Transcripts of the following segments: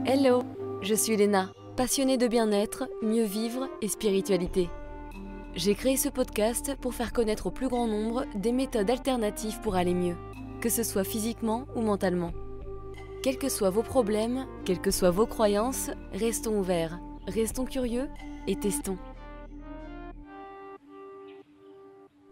Hello, je suis Léna, passionnée de bien-être, mieux vivre et spiritualité. J'ai créé ce podcast pour faire connaître au plus grand nombre des méthodes alternatives pour aller mieux, que ce soit physiquement ou mentalement. Quels que soient vos problèmes, quelles que soient vos croyances, restons ouverts, restons curieux et testons.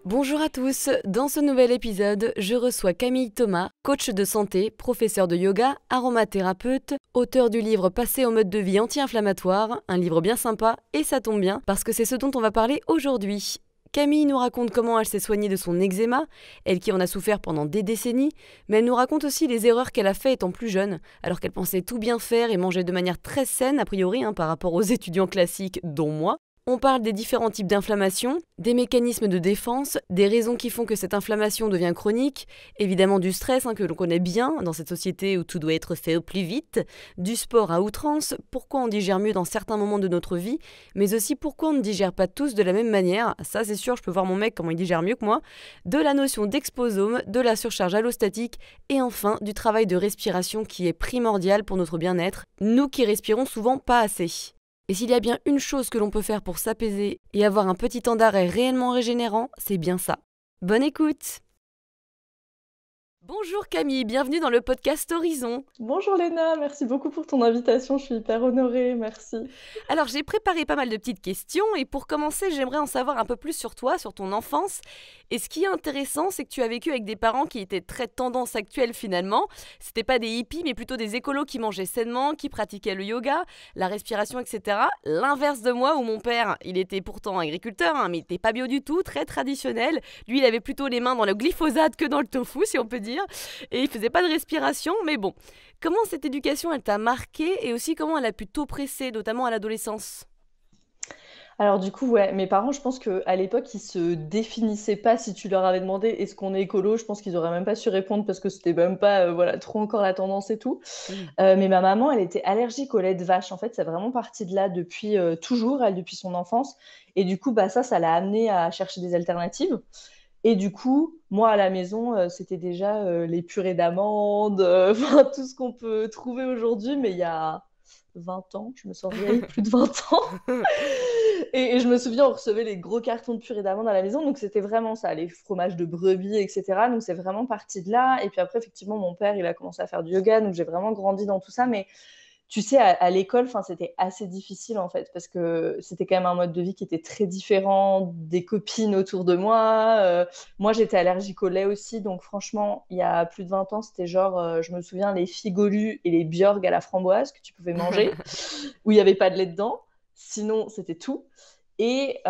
Bonjour à tous, dans ce nouvel épisode, je reçois Camille Thomas, coach de santé, professeur de yoga, aromathérapeute, auteur du livre Passer au mode de vie anti-inflammatoire, un livre bien sympa et ça tombe bien parce que c'est ce dont on va parler aujourd'hui. Camille nous raconte comment elle s'est soignée de son eczéma, elle qui en a souffert pendant des décennies, mais elle nous raconte aussi les erreurs qu'elle a faites étant plus jeune, alors qu'elle pensait tout bien faire et mangeait de manière très saine a priori par rapport aux étudiants classiques dont moi. On parle des différents types d'inflammation, des mécanismes de défense, des raisons qui font que cette inflammation devient chronique, évidemment du stress que l'on connaît bien dans cette société où tout doit être fait au plus vite, du sport à outrance, pourquoi on digère mieux dans certains moments de notre vie, mais aussi pourquoi on ne digère pas tous de la même manière, ça c'est sûr, je peux voir mon mec comment il digère mieux que moi, de la notion d'exposome, de la surcharge allostatique et enfin du travail de respiration qui est primordial pour notre bien-être, nous qui respirons souvent pas assez. Et s'il y a bien une chose que l'on peut faire pour s'apaiser et avoir un petit temps d'arrêt réellement régénérant, c'est bien ça. Bonne écoute! Bonjour Camille, bienvenue dans le podcast Horizon. Bonjour Léna, merci beaucoup pour ton invitation, je suis hyper honorée, merci. Alors j'ai préparé pas mal de petites questions et pour commencer j'aimerais en savoir un peu plus sur toi, sur ton enfance. Et ce qui est intéressant c'est que tu as vécu avec des parents qui étaient très tendance actuelle finalement. C'était pas des hippies mais plutôt des écolos qui mangeaient sainement, qui pratiquaient le yoga, la respiration etc. L'inverse de moi où mon père il était pourtant agriculteur mais il était pas bio du tout, très traditionnel. Lui il avait plutôt les mains dans le glyphosate que dans le tofu si on peut dire. Et il faisait pas de respiration, mais bon. Comment cette éducation, elle t'a marqué et aussi comment elle a pu t'oppresser, notamment à l'adolescence? Alors du coup, ouais, mes parents, je pense qu'à l'époque, ils se définissaient pas. Si tu leur avais demandé est-ce qu'on est écolo, je pense qu'ils auraient même pas su répondre parce que c'était même pas voilà, trop encore la tendance et tout. Oui. Mais ma maman, elle était allergique au lait de vache. En fait, c'est vraiment parti de là depuis toujours, elle, depuis son enfance. Et du coup, bah, ça l'a amenée à chercher des alternatives. Et du coup, moi, à la maison, c'était déjà les purées d'amandes, enfin, tout ce qu'on peut trouver aujourd'hui, mais il y a 20 ans, je me sens vieille, plus de 20 ans. Et je me souviens, on recevait les gros cartons de purée d'amandes à la maison, donc c'était vraiment ça, les fromages de brebis, etc. Donc c'est vraiment parti de là. Et puis après, effectivement, mon père, il a commencé à faire du yoga, donc j'ai vraiment grandi dans tout ça. Mais tu sais, à l'école, c'était assez difficile en fait, parce que c'était quand même un mode de vie qui était très différent des copines autour de moi. Moi, j'étais allergique au lait aussi, donc franchement, il y a plus de 20 ans, c'était genre, je me souviens, les figolus et les Björg à la framboise que tu pouvais manger, où il n'y avait pas de lait dedans. Sinon, c'était tout. Et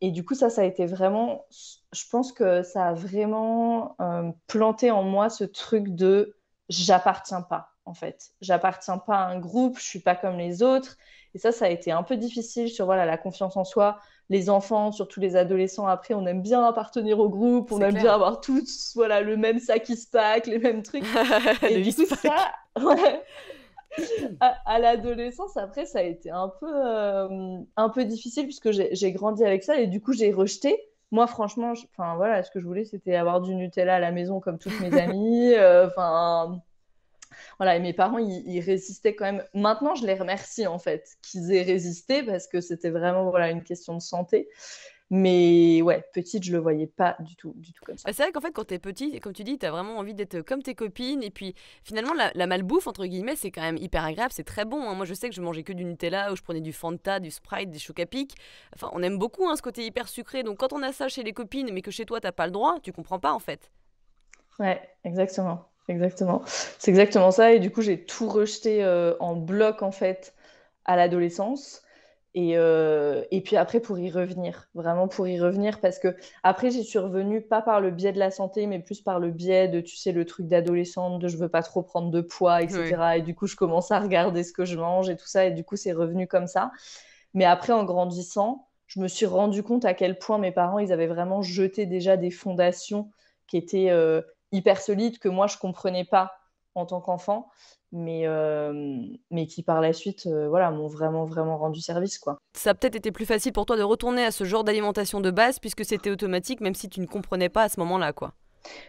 du coup, ça a été vraiment, je pense que ça a vraiment planté en moi ce truc de j'appartiens pas, en fait. J'appartiens pas à un groupe, je suis pas comme les autres. Et ça a été un peu difficile sur voilà, la confiance en soi. Les enfants, surtout les adolescents, après, on aime bien appartenir au groupe, on C'est aime bien clair. avoir tous voilà, le même sac qui se pack, les mêmes trucs. Et Le du coup, Eastpak. ça, ouais, à l'adolescence, après, ça a été un peu difficile puisque j'ai grandi avec ça et du coup, j'ai rejeté. Moi, franchement, enfin, voilà, ce que je voulais, c'était avoir du Nutella à la maison comme toutes mes amies. Enfin, voilà, et mes parents, ils résistaient quand même. Maintenant, je les remercie, en fait, qu'ils aient résisté parce que c'était vraiment, voilà, une question de santé. Mais ouais, petite, je le voyais pas du tout comme ça. Bah, c'est vrai qu'en fait, quand t'es petit, comme tu dis, t'as vraiment envie d'être comme tes copines. Et puis, finalement, la malbouffe, entre guillemets, c'est quand même hyper agréable. C'est très bon. Moi, je sais que je mangeais que du Nutella ou je prenais du Fanta, du Sprite, des Chocapic. Enfin, on aime beaucoup ce côté hyper sucré. Donc, quand on a ça chez les copines, mais que chez toi, t'as pas le droit, tu comprends pas, en fait. Ouais, exactement. Exactement. C'est exactement ça. Et du coup, j'ai tout rejeté en bloc, en fait, à l'adolescence. Et puis après, pour y revenir, vraiment pour y revenir, parce que après, j'y suis revenue pas par le biais de la santé, mais plus par le biais de, tu sais, le truc d'adolescente, de je veux pas trop prendre de poids, Oui. etc. Et du coup, je commence à regarder ce que je mange et tout ça. Et du coup, c'est revenu comme ça. Mais après, en grandissant, je me suis rendu compte à quel point mes parents, ils avaient vraiment jeté déjà des fondations qui étaient hyper solides, que moi, je comprenais pas en tant qu'enfant, mais qui par la suite voilà, m'ont vraiment, vraiment rendu service, quoi. Ça a peut-être été plus facile pour toi de retourner à ce genre d'alimentation de base puisque c'était automatique, même si tu ne comprenais pas à ce moment-là, quoi.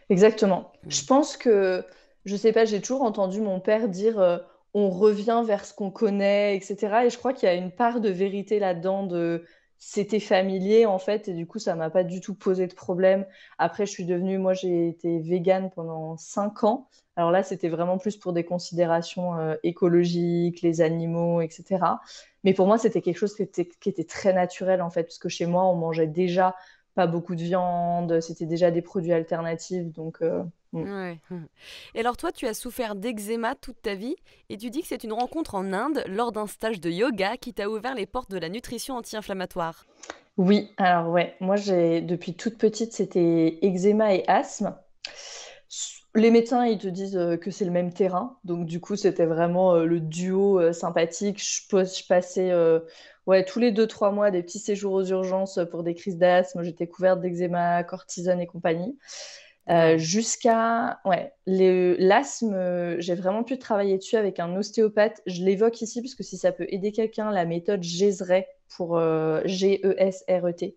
Exactement. Je Mm. pense que, je sais pas, j'ai toujours entendu mon père dire on revient vers ce qu'on connaît, etc. Et je crois qu'il y a une part de vérité là-dedans de c'était familier en fait, et du coup ça m'a pas du tout posé de problème. Après, moi j'ai été végane pendant 5 ans. Alors là, c'était vraiment plus pour des considérations écologiques, les animaux, etc. Mais pour moi, c'était quelque chose qui était très naturel en fait, parce que chez moi, on mangeait déjà pas beaucoup de viande, c'était déjà des produits alternatifs, donc Ouais. Et alors toi, tu as souffert d'eczéma toute ta vie et tu dis que c'est une rencontre en Inde lors d'un stage de yoga qui t'a ouvert les portes de la nutrition anti-inflammatoire. Oui, alors ouais, moi j'ai depuis toute petite c'était eczéma et asthme. Les médecins ils te disent que c'est le même terrain, donc du coup c'était vraiment le duo sympathique. Je passais ouais, tous les 2, 3 mois des petits séjours aux urgences pour des crises d'asthme. J'étais couverte d'eczéma, cortisone et compagnie. Waouh. Jusqu'à ouais, l'asthme, j'ai vraiment pu travailler dessus avec un ostéopathe. Je l'évoque ici parce que si ça peut aider quelqu'un, la méthode GESRET pour GESRET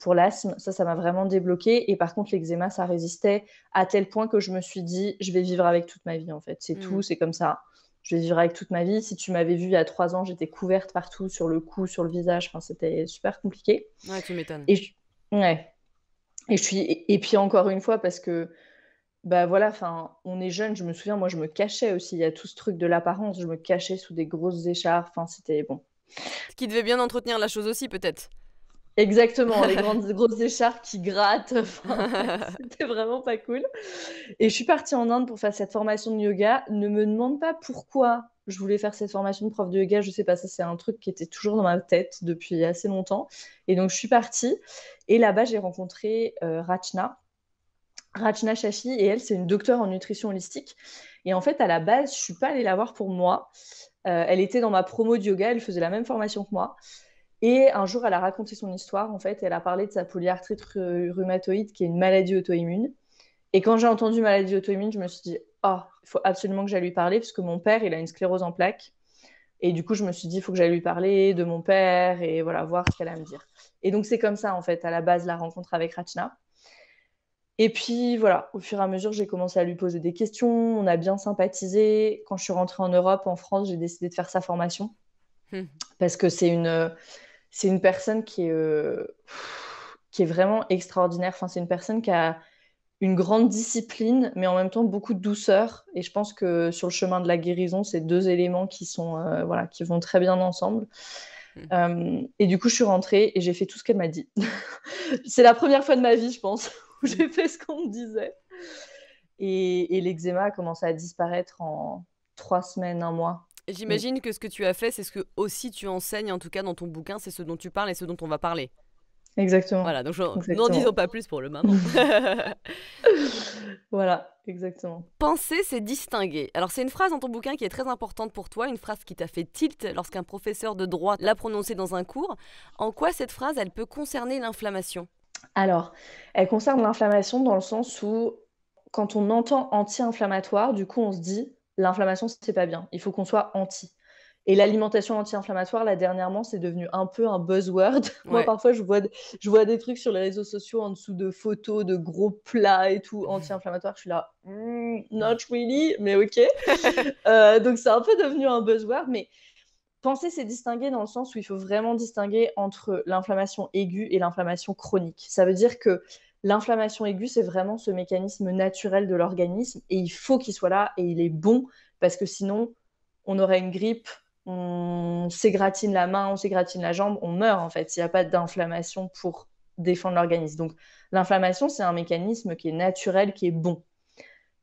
pour l'asthme, ça m'a vraiment débloqué. Et par contre, l'eczéma, ça résistait à tel point que je me suis dit, je vais vivre avec toute ma vie en fait. C'est tout, Hmm. c'est comme ça. Je vais vivre avec toute ma vie. Si tu m'avais vue il y a 3 ans, j'étais couverte partout, sur le cou, sur le visage. Enfin, c'était super compliqué. Ouais, tu m'étonnes. Et ouais. Et puis encore une fois, parce que bah voilà, enfin, on est jeune, je me souviens, moi je me cachais aussi, il y a tout ce truc de l'apparence, je me cachais sous des grosses écharpes, enfin c'était bon. Ce qui devait bien entretenir la chose aussi, peut-être. Exactement, les grandes grosses écharpes qui grattent, enfin, c'était vraiment pas cool. Et je suis partie en Inde pour faire cette formation de yoga. Ne me demande pas pourquoi je voulais faire cette formation de prof de yoga, je sais pas, ça c'est un truc qui était toujours dans ma tête depuis assez longtemps. Et donc je suis partie, et là-bas j'ai rencontré Rachna Shashi, et elle, c'est une docteure en nutrition holistique. Et en fait, à la base, je suis pas allée la voir pour moi. Elle était dans ma promo de yoga, elle faisait la même formation que moi. Et un jour, elle a raconté son histoire, en fait. Elle a parlé de sa polyarthrite rhumatoïde, qui est une maladie auto-immune. Et quand j'ai entendu maladie auto-immune, je me suis dit, oh, il faut absolument que j'aille lui parler, parce que mon père, il a une sclérose en plaques. Et du coup, je me suis dit, il faut que j'aille lui parler de mon père, et voilà, voir ce qu'elle a à me dire. Et donc, c'est comme ça, en fait, à la base, la rencontre avec Rachna. Et puis voilà, au fur et à mesure, j'ai commencé à lui poser des questions. On a bien sympathisé. Quand je suis rentrée en Europe, en France, j'ai décidé de faire sa formation Hmm. parce que c'est une personne qui est vraiment extraordinaire. Enfin, c'est une personne qui a une grande discipline, mais en même temps beaucoup de douceur. Et je pense que sur le chemin de la guérison, c'est deux éléments qui sont, voilà, qui vont très bien ensemble. Hmm. Et du coup, je suis rentrée et j'ai fait tout ce qu'elle m'a dit. C'est la première fois de ma vie, je pense, où j'ai fait ce qu'on me disait. Et l'eczéma a commencé à disparaître en 3 semaines, un mois. Mm. J'imagine que ce que tu as fait, c'est ce que aussi tu enseignes, en tout cas dans ton bouquin, c'est ce dont tu parles et ce dont on va parler. Exactement. Voilà, donc n'en disons Exactement. pas plus pour le moment. Voilà, exactement. Penser, c'est distinguer. Alors, c'est une phrase dans ton bouquin qui est très importante pour toi, une phrase qui t'a fait tilt lorsqu'un professeur de droit l'a prononcée dans un cours. En quoi cette phrase, elle peut concerner l'inflammation? Alors, elle concerne l'inflammation dans le sens où, quand on entend anti-inflammatoire, du coup, on se dit, l'inflammation, c'est pas bien. Il faut qu'on soit anti. Et l'alimentation anti-inflammatoire, là, dernièrement, c'est devenu un peu un buzzword. Moi, Ouais. parfois, je vois des trucs sur les réseaux sociaux en dessous de photos de gros plats et tout, anti-inflammatoires. Je suis là, not really, mais ok. Donc, c'est un peu devenu un buzzword. Mais penser, c'est distinguer dans le sens où il faut vraiment distinguer entre l'inflammation aiguë et l'inflammation chronique. Ça veut dire que l'inflammation aiguë, c'est vraiment ce mécanisme naturel de l'organisme, et il faut qu'il soit là, et il est bon, parce que sinon, on aurait une grippe, on s'égratine la main, on s'égratine la jambe, on meurt en fait, s'il n'y a pas d'inflammation pour défendre l'organisme. Donc l'inflammation, c'est un mécanisme qui est naturel, qui est bon.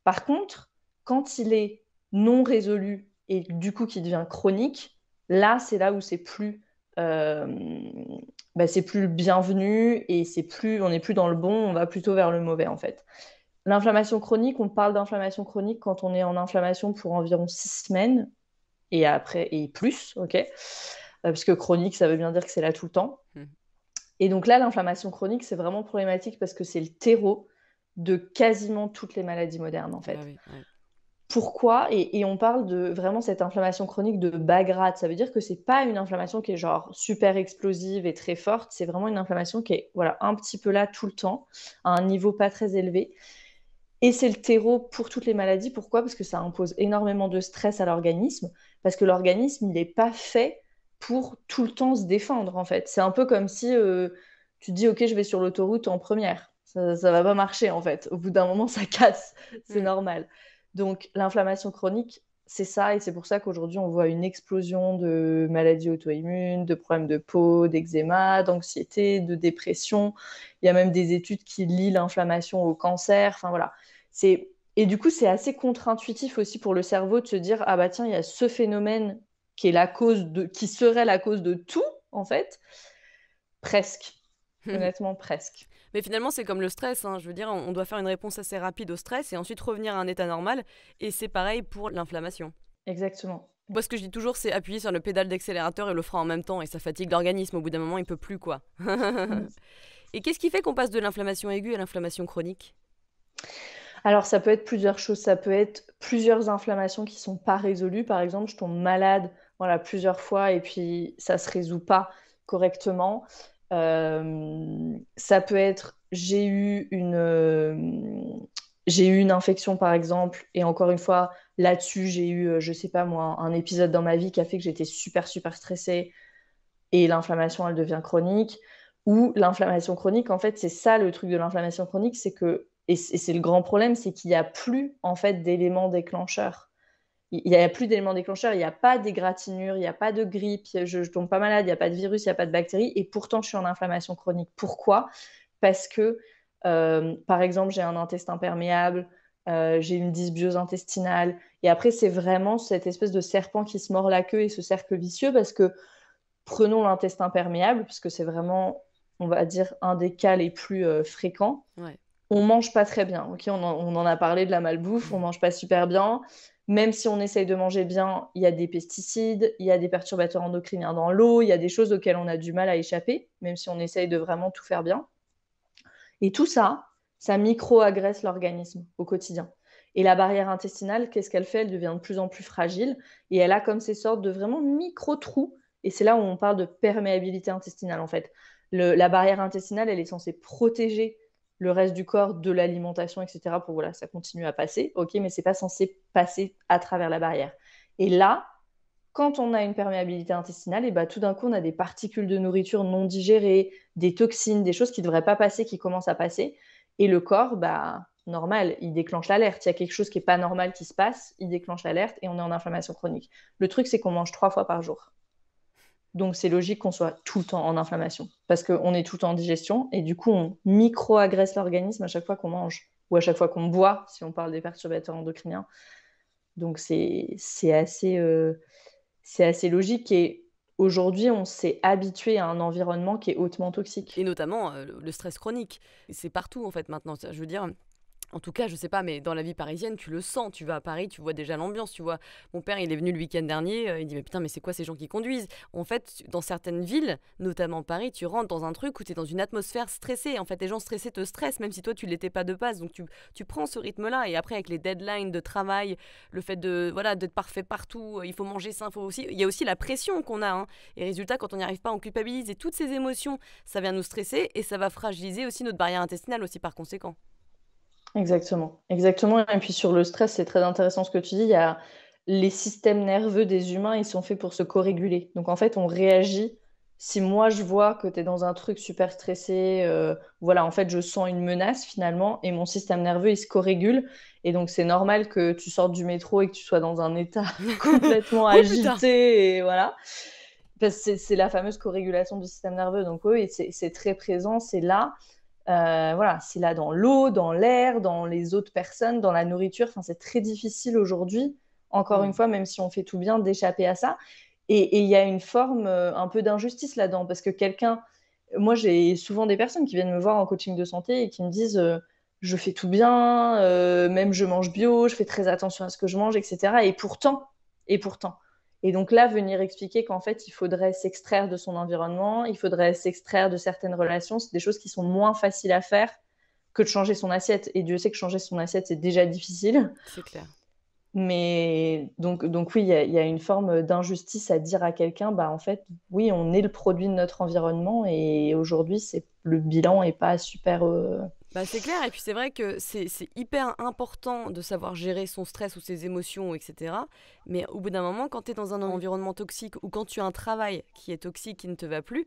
Par contre, quand il est non résolu et du coup qui devient chronique, là, c'est là où euh, c'est plus bienvenu, et on n'est plus dans le bon, on va plutôt vers le mauvais en fait. L'inflammation chronique, on parle d'inflammation chronique quand on est en inflammation pour environ 6 semaines et après et plus, ok. Parce que chronique, ça veut bien dire que c'est là tout le temps. Hmm. Et donc là, l'inflammation chronique, c'est vraiment problématique parce que c'est le terreau de quasiment toutes les maladies modernes en Bah fait. oui, ouais. Pourquoi? Et on parle de vraiment cette inflammation chronique de bas grade. Ça veut dire que c'est pas une inflammation qui est genre super explosive et très forte. C'est vraiment une inflammation qui est voilà, un petit peu là tout le temps, à un niveau pas très élevé. Et c'est le terreau pour toutes les maladies. Pourquoi? Parce que ça impose énormément de stress à l'organisme, parce que l'organisme, il n'est pas fait pour tout le temps se défendre, en fait. C'est un peu comme si tu te dis, OK, je vais sur l'autoroute en première. Ça va pas marcher, en fait. Au bout d'un moment, ça casse. C'est Mm. normal. Donc, l'inflammation chronique, c'est ça. Et c'est pour ça qu'aujourd'hui, on voit une explosion de maladies auto-immunes, de problèmes de peau, d'eczéma, d'anxiété, de dépression. Il y a même des études qui lient l'inflammation au cancer. Enfin, voilà. Et du coup, c'est assez contre-intuitif aussi pour le cerveau de se dire, ah bah tiens, il y a ce phénomène qui est qui serait la cause de tout, en fait. Presque. Honnêtement, presque. Mais finalement, c'est comme le stress, hein. Je veux dire, on doit faire une réponse assez rapide au stress et ensuite revenir à un état normal. Et c'est pareil pour l'inflammation. Exactement. Moi, ce que je dis toujours, c'est appuyer sur le pédale d'accélérateur et le frein en même temps. Et ça fatigue l'organisme. Au bout d'un moment, il peut plus, quoi. Mm. Et qu'est-ce qui fait qu'on passe de l'inflammation aiguë à l'inflammation chronique? Alors, ça peut être plusieurs choses. Ça peut être plusieurs inflammations qui sont pas résolues. Par exemple, je tombe malade, voilà, plusieurs fois et puis ça se résout pas correctement. Ça peut être, j'ai eu une infection, par exemple, et encore une fois, là-dessus, j'ai eu, je sais pas moi, un épisode dans ma vie qui a fait que j'étais super, super stressée et l'inflammation, elle devient chronique. Ou l'inflammation chronique, en fait, c'est ça le truc de l'inflammation chronique, c'est que, et c'est le grand problème, c'est qu'il n'y a plus, en fait, d'éléments déclencheurs. Il n'y a plus d'éléments déclencheurs, il n'y a pas d'égratignure, il n'y a pas de grippe, je tombe pas malade, il n'y a pas de virus, il n'y a pas de bactéries, et pourtant, je suis en inflammation chronique. Pourquoi? Parce que, par exemple, j'ai un intestin perméable, j'ai une dysbiose intestinale, et après, c'est vraiment cette espèce de serpent qui se mord la queue et ce cercle vicieux, parce que prenons l'intestin perméable, parce que c'est vraiment, on va dire, un des cas les plus fréquents. Ouais. On mange pas très bien. Ok, on en a parlé de la malbouffe, on mange pas super bien. Même si on essaye de manger bien, il y a des pesticides, il y a des perturbateurs endocriniens dans l'eau, il y a des choses auxquelles on a du mal à échapper, même si on essaye de vraiment tout faire bien. Et tout ça, ça micro-agresse l'organisme au quotidien. Et la barrière intestinale, qu'est-ce qu'elle fait? Elle devient de plus en plus fragile et elle a comme ces sortes de vraiment micro-trous. Et c'est là où on parle de perméabilité intestinale, en fait. La barrière intestinale, elle est censée protéger le reste du corps de l'alimentation, etc. pour voilà, ça continue à passer, ok, mais c'est pas censé passer à travers la barrière. Et là, quand on a une perméabilité intestinale, et bah, tout d'un coup, on a des particules de nourriture non digérées, des toxines, des choses qui ne devraient pas passer, qui commencent à passer. Et le corps, bah, normal, il déclenche l'alerte. Il y a quelque chose qui n'est pas normal qui se passe, il déclenche l'alerte et on est en inflammation chronique. Le truc, c'est qu'on mange 3 fois par jour. Donc, c'est logique qu'on soit tout le temps en inflammation parce qu'on est tout le temps en digestion et du coup, on micro-agresse l'organisme à chaque fois qu'on mange ou à chaque fois qu'on boit, si on parle des perturbateurs endocriniens. Donc, c'est assez logique et aujourd'hui, on s'est habitué à un environnement qui est hautement Et toxique. notamment le stress chronique. C'est partout en fait maintenant. Je veux dire, en tout cas, je sais pas, mais dans la vie parisienne, tu le sens. Tu vas à Paris, tu vois déjà l'ambiance. Tu vois, mon père, il est venu le week-end dernier. Il dit mais putain, mais c'est quoi ces gens qui conduisent? En fait, dans certaines villes, notamment Paris, tu rentres dans un truc où tu es dans une atmosphère stressée. En fait, les gens stressés te stressent, même si toi tu l'étais pas de base. Donc tu prends ce rythme-là. Et après, avec les deadlines de travail, le fait de voilà d'être parfait partout, il faut manger sain, il y a aussi la pression qu'on a. Hein. Et résultat, quand on n'y arrive pas, on culpabilise. Et toutes ces émotions, ça vient nous stresser et ça va fragiliser aussi notre barrière intestinale aussi par conséquent. Exactement, exactement. Et puis sur le stress, c'est très intéressant ce que tu dis. Il y a les systèmes nerveux des humains, ils sont faits pour se co-réguler. Donc en fait, on réagit. Si moi je vois que tu es dans un truc super stressé, voilà, en fait, je sens une menace finalement, et mon système nerveux, il se co-régule. Et donc c'est normal que tu sortes du métro et que tu sois dans un état complètement Oh putain. agité, et voilà. Parce que c'est la fameuse co-régulation du système nerveux. Donc oui, c'est très présent, c'est là. Voilà, c'est là dans l'eau, dans l'air, dans les autres personnes, dans la nourriture. Enfin, c'est très difficile aujourd'hui, encore une Hmm. fois, même si on fait tout bien, d'échapper à ça. Et il y a une forme un peu d'injustice là-dedans, parce que moi j'ai souvent des personnes qui viennent me voir en coaching de santé et qui me disent je fais tout bien, même je mange bio, je fais très attention à ce que je mange, etc. Et pourtant. Et donc là, venir expliquer qu'en fait, il faudrait s'extraire de son environnement, il faudrait s'extraire de certaines relations, c'est des choses qui sont moins faciles à faire que de changer son assiette. Et Dieu sait que changer son assiette, c'est déjà difficile. C'est clair. Mais donc oui, il y a une forme d'injustice à dire à quelqu'un, bah en fait, oui, on est le produit de notre environnement et aujourd'hui, le bilan est pas super. Bah, c'est clair, et puis c'est vrai que c'est hyper important de savoir gérer son stress ou ses émotions, etc. Mais au bout d'un moment, quand tu es dans un environnement toxique ou quand tu as un travail qui est toxique, qui ne te va plus,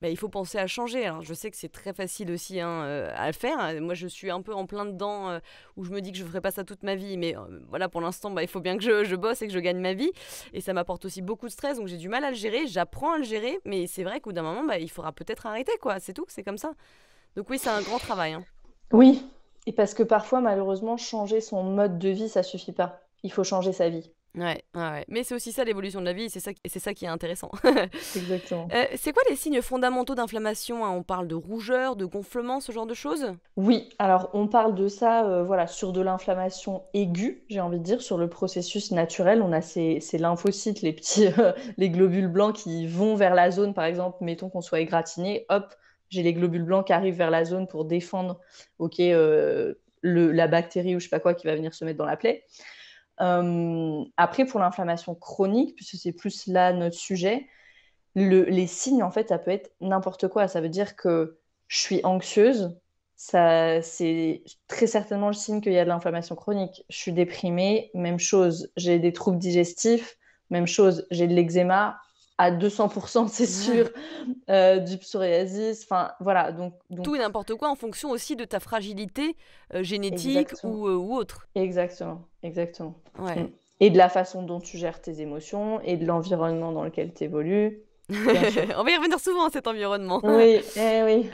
bah, il faut penser à changer. Alors, je sais que c'est très facile aussi hein, à le faire. Moi, je suis un peu en plein dedans où je me dis que je ne ferai pas ça toute ma vie. Mais voilà, pour l'instant, bah, il faut bien que je bosse et que je gagne ma vie. Et ça m'apporte aussi beaucoup de stress. Donc, j'ai du mal à le gérer. J'apprends à le gérer. Mais c'est vrai qu'au bout d'un moment, bah, il faudra peut-être arrêter, quoi. C'est tout, c'est comme ça. Donc, oui, c'est un grand travail. Hein. Oui, et parce que parfois, malheureusement, changer son mode de vie, ça suffit pas. Il faut changer sa vie. Ouais, ouais, ouais. Mais c'est aussi ça l'évolution de la vie, et c'est ça qui est intéressant. Exactement. C'est quoi les signes fondamentaux d'inflammation hein? On parle de rougeur, de gonflement, ce genre de choses? Oui, alors on parle de ça, voilà, sur de l'inflammation aiguë, j'ai envie de dire, sur le processus naturel. On a ces lymphocytes, les petits, les globules blancs qui vont vers la zone, par exemple, mettons qu'on soit égratigné, hop, j'ai les globules blancs qui arrivent vers la zone pour défendre, ok, la bactérie ou je sais pas quoi qui va venir se mettre dans la plaie. Après, pour l'inflammation chronique, puisque c'est plus là notre sujet, les signes, en fait, ça peut être n'importe quoi. Ça veut dire que je suis anxieuse, ça, c'est très certainement le signe qu'il y a de l'inflammation chronique. Je suis déprimée, même chose. J'ai des troubles digestifs, même chose. J'ai de l'eczéma à 200%, c'est sûr. Du psoriasis, enfin, voilà. Tout et n'importe quoi en fonction aussi de ta fragilité génétique Exactement. ou autre. Exactement, exactement. Mm. Ouais. Et de la façon dont tu gères tes émotions et de l'environnement dans lequel tu évolues, bien sûr. On va y revenir souvent à cet environnement. Oui, oui.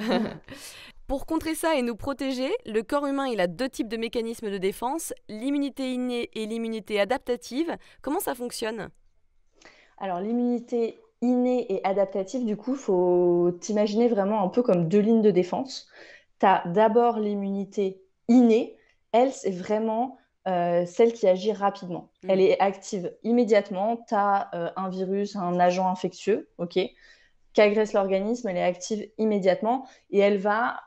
Pour contrer ça et nous protéger, le corps humain il a deux types de mécanismes de défense, l'immunité innée et l'immunité adaptative. Comment ça fonctionne? Alors, l'immunité innée et adaptative, du coup, faut t'imaginer vraiment un peu comme deux lignes de défense. Tu as d'abord l'immunité innée. Elle, c'est vraiment celle qui agit rapidement. Elle est active immédiatement. Tu as un virus, un agent infectieux, ok, qui agresse l'organisme. Elle est active immédiatement et elle va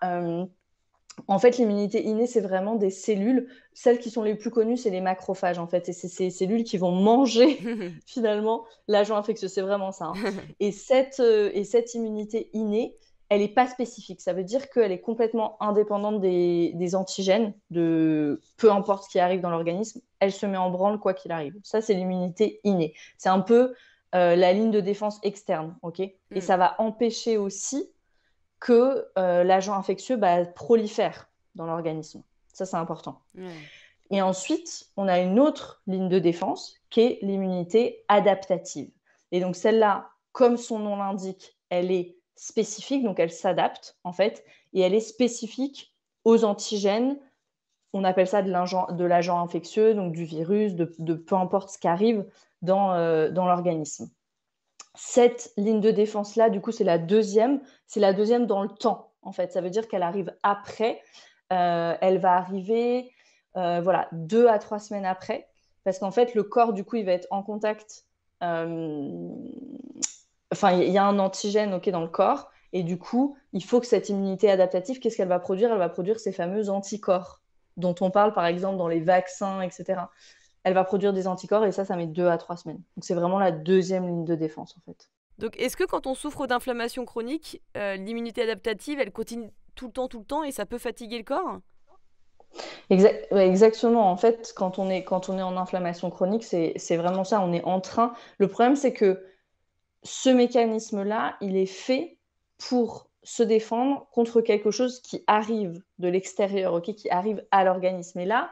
en fait, l'immunité innée, c'est vraiment des cellules. Celles qui sont les plus connues, c'est les macrophages, en fait. Et c'est ces cellules qui vont manger, finalement, l'agent infectieux. C'est vraiment ça. Hein. Et cette immunité innée, elle n'est pas spécifique. Ça veut dire qu'elle est complètement indépendante des antigènes, de peu importe ce qui arrive dans l'organisme. Elle se met en branle quoi qu'il arrive. Ça, c'est l'immunité innée. C'est un peu la ligne de défense externe, ok. Et ça va empêcher aussi que l'agent infectieux prolifère dans l'organisme. Ça, c'est important. Et ensuite, on a une autre ligne de défense qui est l'immunité adaptative. Et donc, celle-là, comme son nom l'indique, elle est spécifique, donc elle s'adapte, en fait, et elle est spécifique aux antigènes. On appelle ça de l'agent infectieux, donc du virus, de peu importe ce qui arrive dans l'organisme. Cette ligne de défense-là, du coup, c'est la deuxième dans le temps, en fait. Ça veut dire qu'elle arrive après. Elle va arriver 2 à 3 semaines après, parce qu'en fait, le corps, du coup, il va être en contact. Enfin, il y a un antigène dans le corps, et du coup, il faut que cette immunité adaptative, qu'est-ce qu'elle va produire? Elle va produire ces fameux anticorps dont on parle, par exemple, dans les vaccins, etc. Elle va produire des anticorps et ça met 2 à 3 semaines. Donc, c'est vraiment la deuxième ligne de défense, en fait. Donc, est-ce que quand on souffre d'inflammation chronique, l'immunité adaptative, elle continue tout le temps et ça peut fatiguer le corps? Exactement. En fait, quand on est en inflammation chronique, c'est vraiment ça. On est en train. Le problème, c'est que ce mécanisme-là, il est fait pour se défendre contre quelque chose qui arrive de l'extérieur, ok, qui arrive à l'organisme. Et là,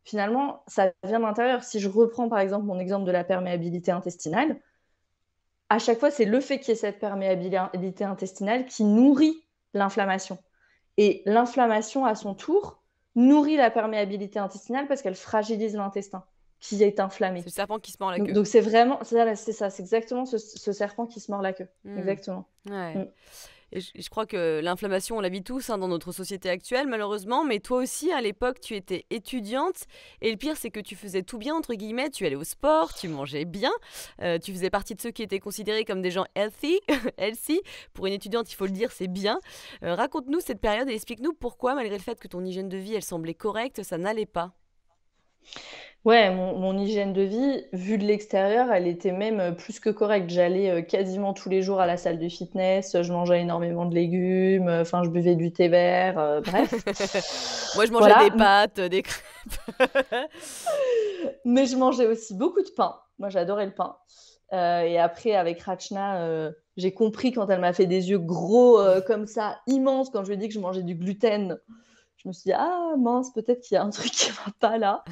finalement, ça vient de l'intérieur. Si je reprends par exemple mon exemple de la perméabilité intestinale, à chaque fois, c'est le fait qu'il y ait cette perméabilité intestinale qui nourrit l'inflammation. Et l'inflammation, à son tour, nourrit la perméabilité intestinale parce qu'elle fragilise l'intestin qui est inflammé. C'est le serpent qui se mord la queue. Donc c'est vraiment, c'est ça, c'est exactement ce serpent qui se mord la queue. Exactement. Ouais. Et je crois que l'inflammation, on la vit tous dans notre société actuelle, malheureusement. Mais toi aussi, à l'époque, tu étais étudiante. Et le pire, c'est que tu faisais tout bien, entre guillemets. Tu allais au sport, tu mangeais bien. Tu faisais partie de ceux qui étaient considérés comme des gens healthy. Healthy. Pour une étudiante, il faut le dire, c'est bien. Raconte-nous cette période et explique-nous pourquoi, malgré le fait que ton hygiène de vie, elle semblait correcte, ça n'allait pas. Ouais, mon hygiène de vie, vue de l'extérieur, elle était même, plus que correcte. J'allais, quasiment tous les jours à la salle de fitness, je mangeais énormément de légumes, enfin je buvais du thé vert, bref. Moi, je mangeais des Voilà, pâtes, des crêpes. mais je mangeais aussi beaucoup de pain. Moi, j'adorais le pain. Et après avec Rachna, j'ai compris quand elle m'a fait des yeux gros, comme ça, immenses, quand je lui ai dit que je mangeais du gluten. Je me suis dit: «Ah mince, peut-être qu'il y a un truc qui va pas là».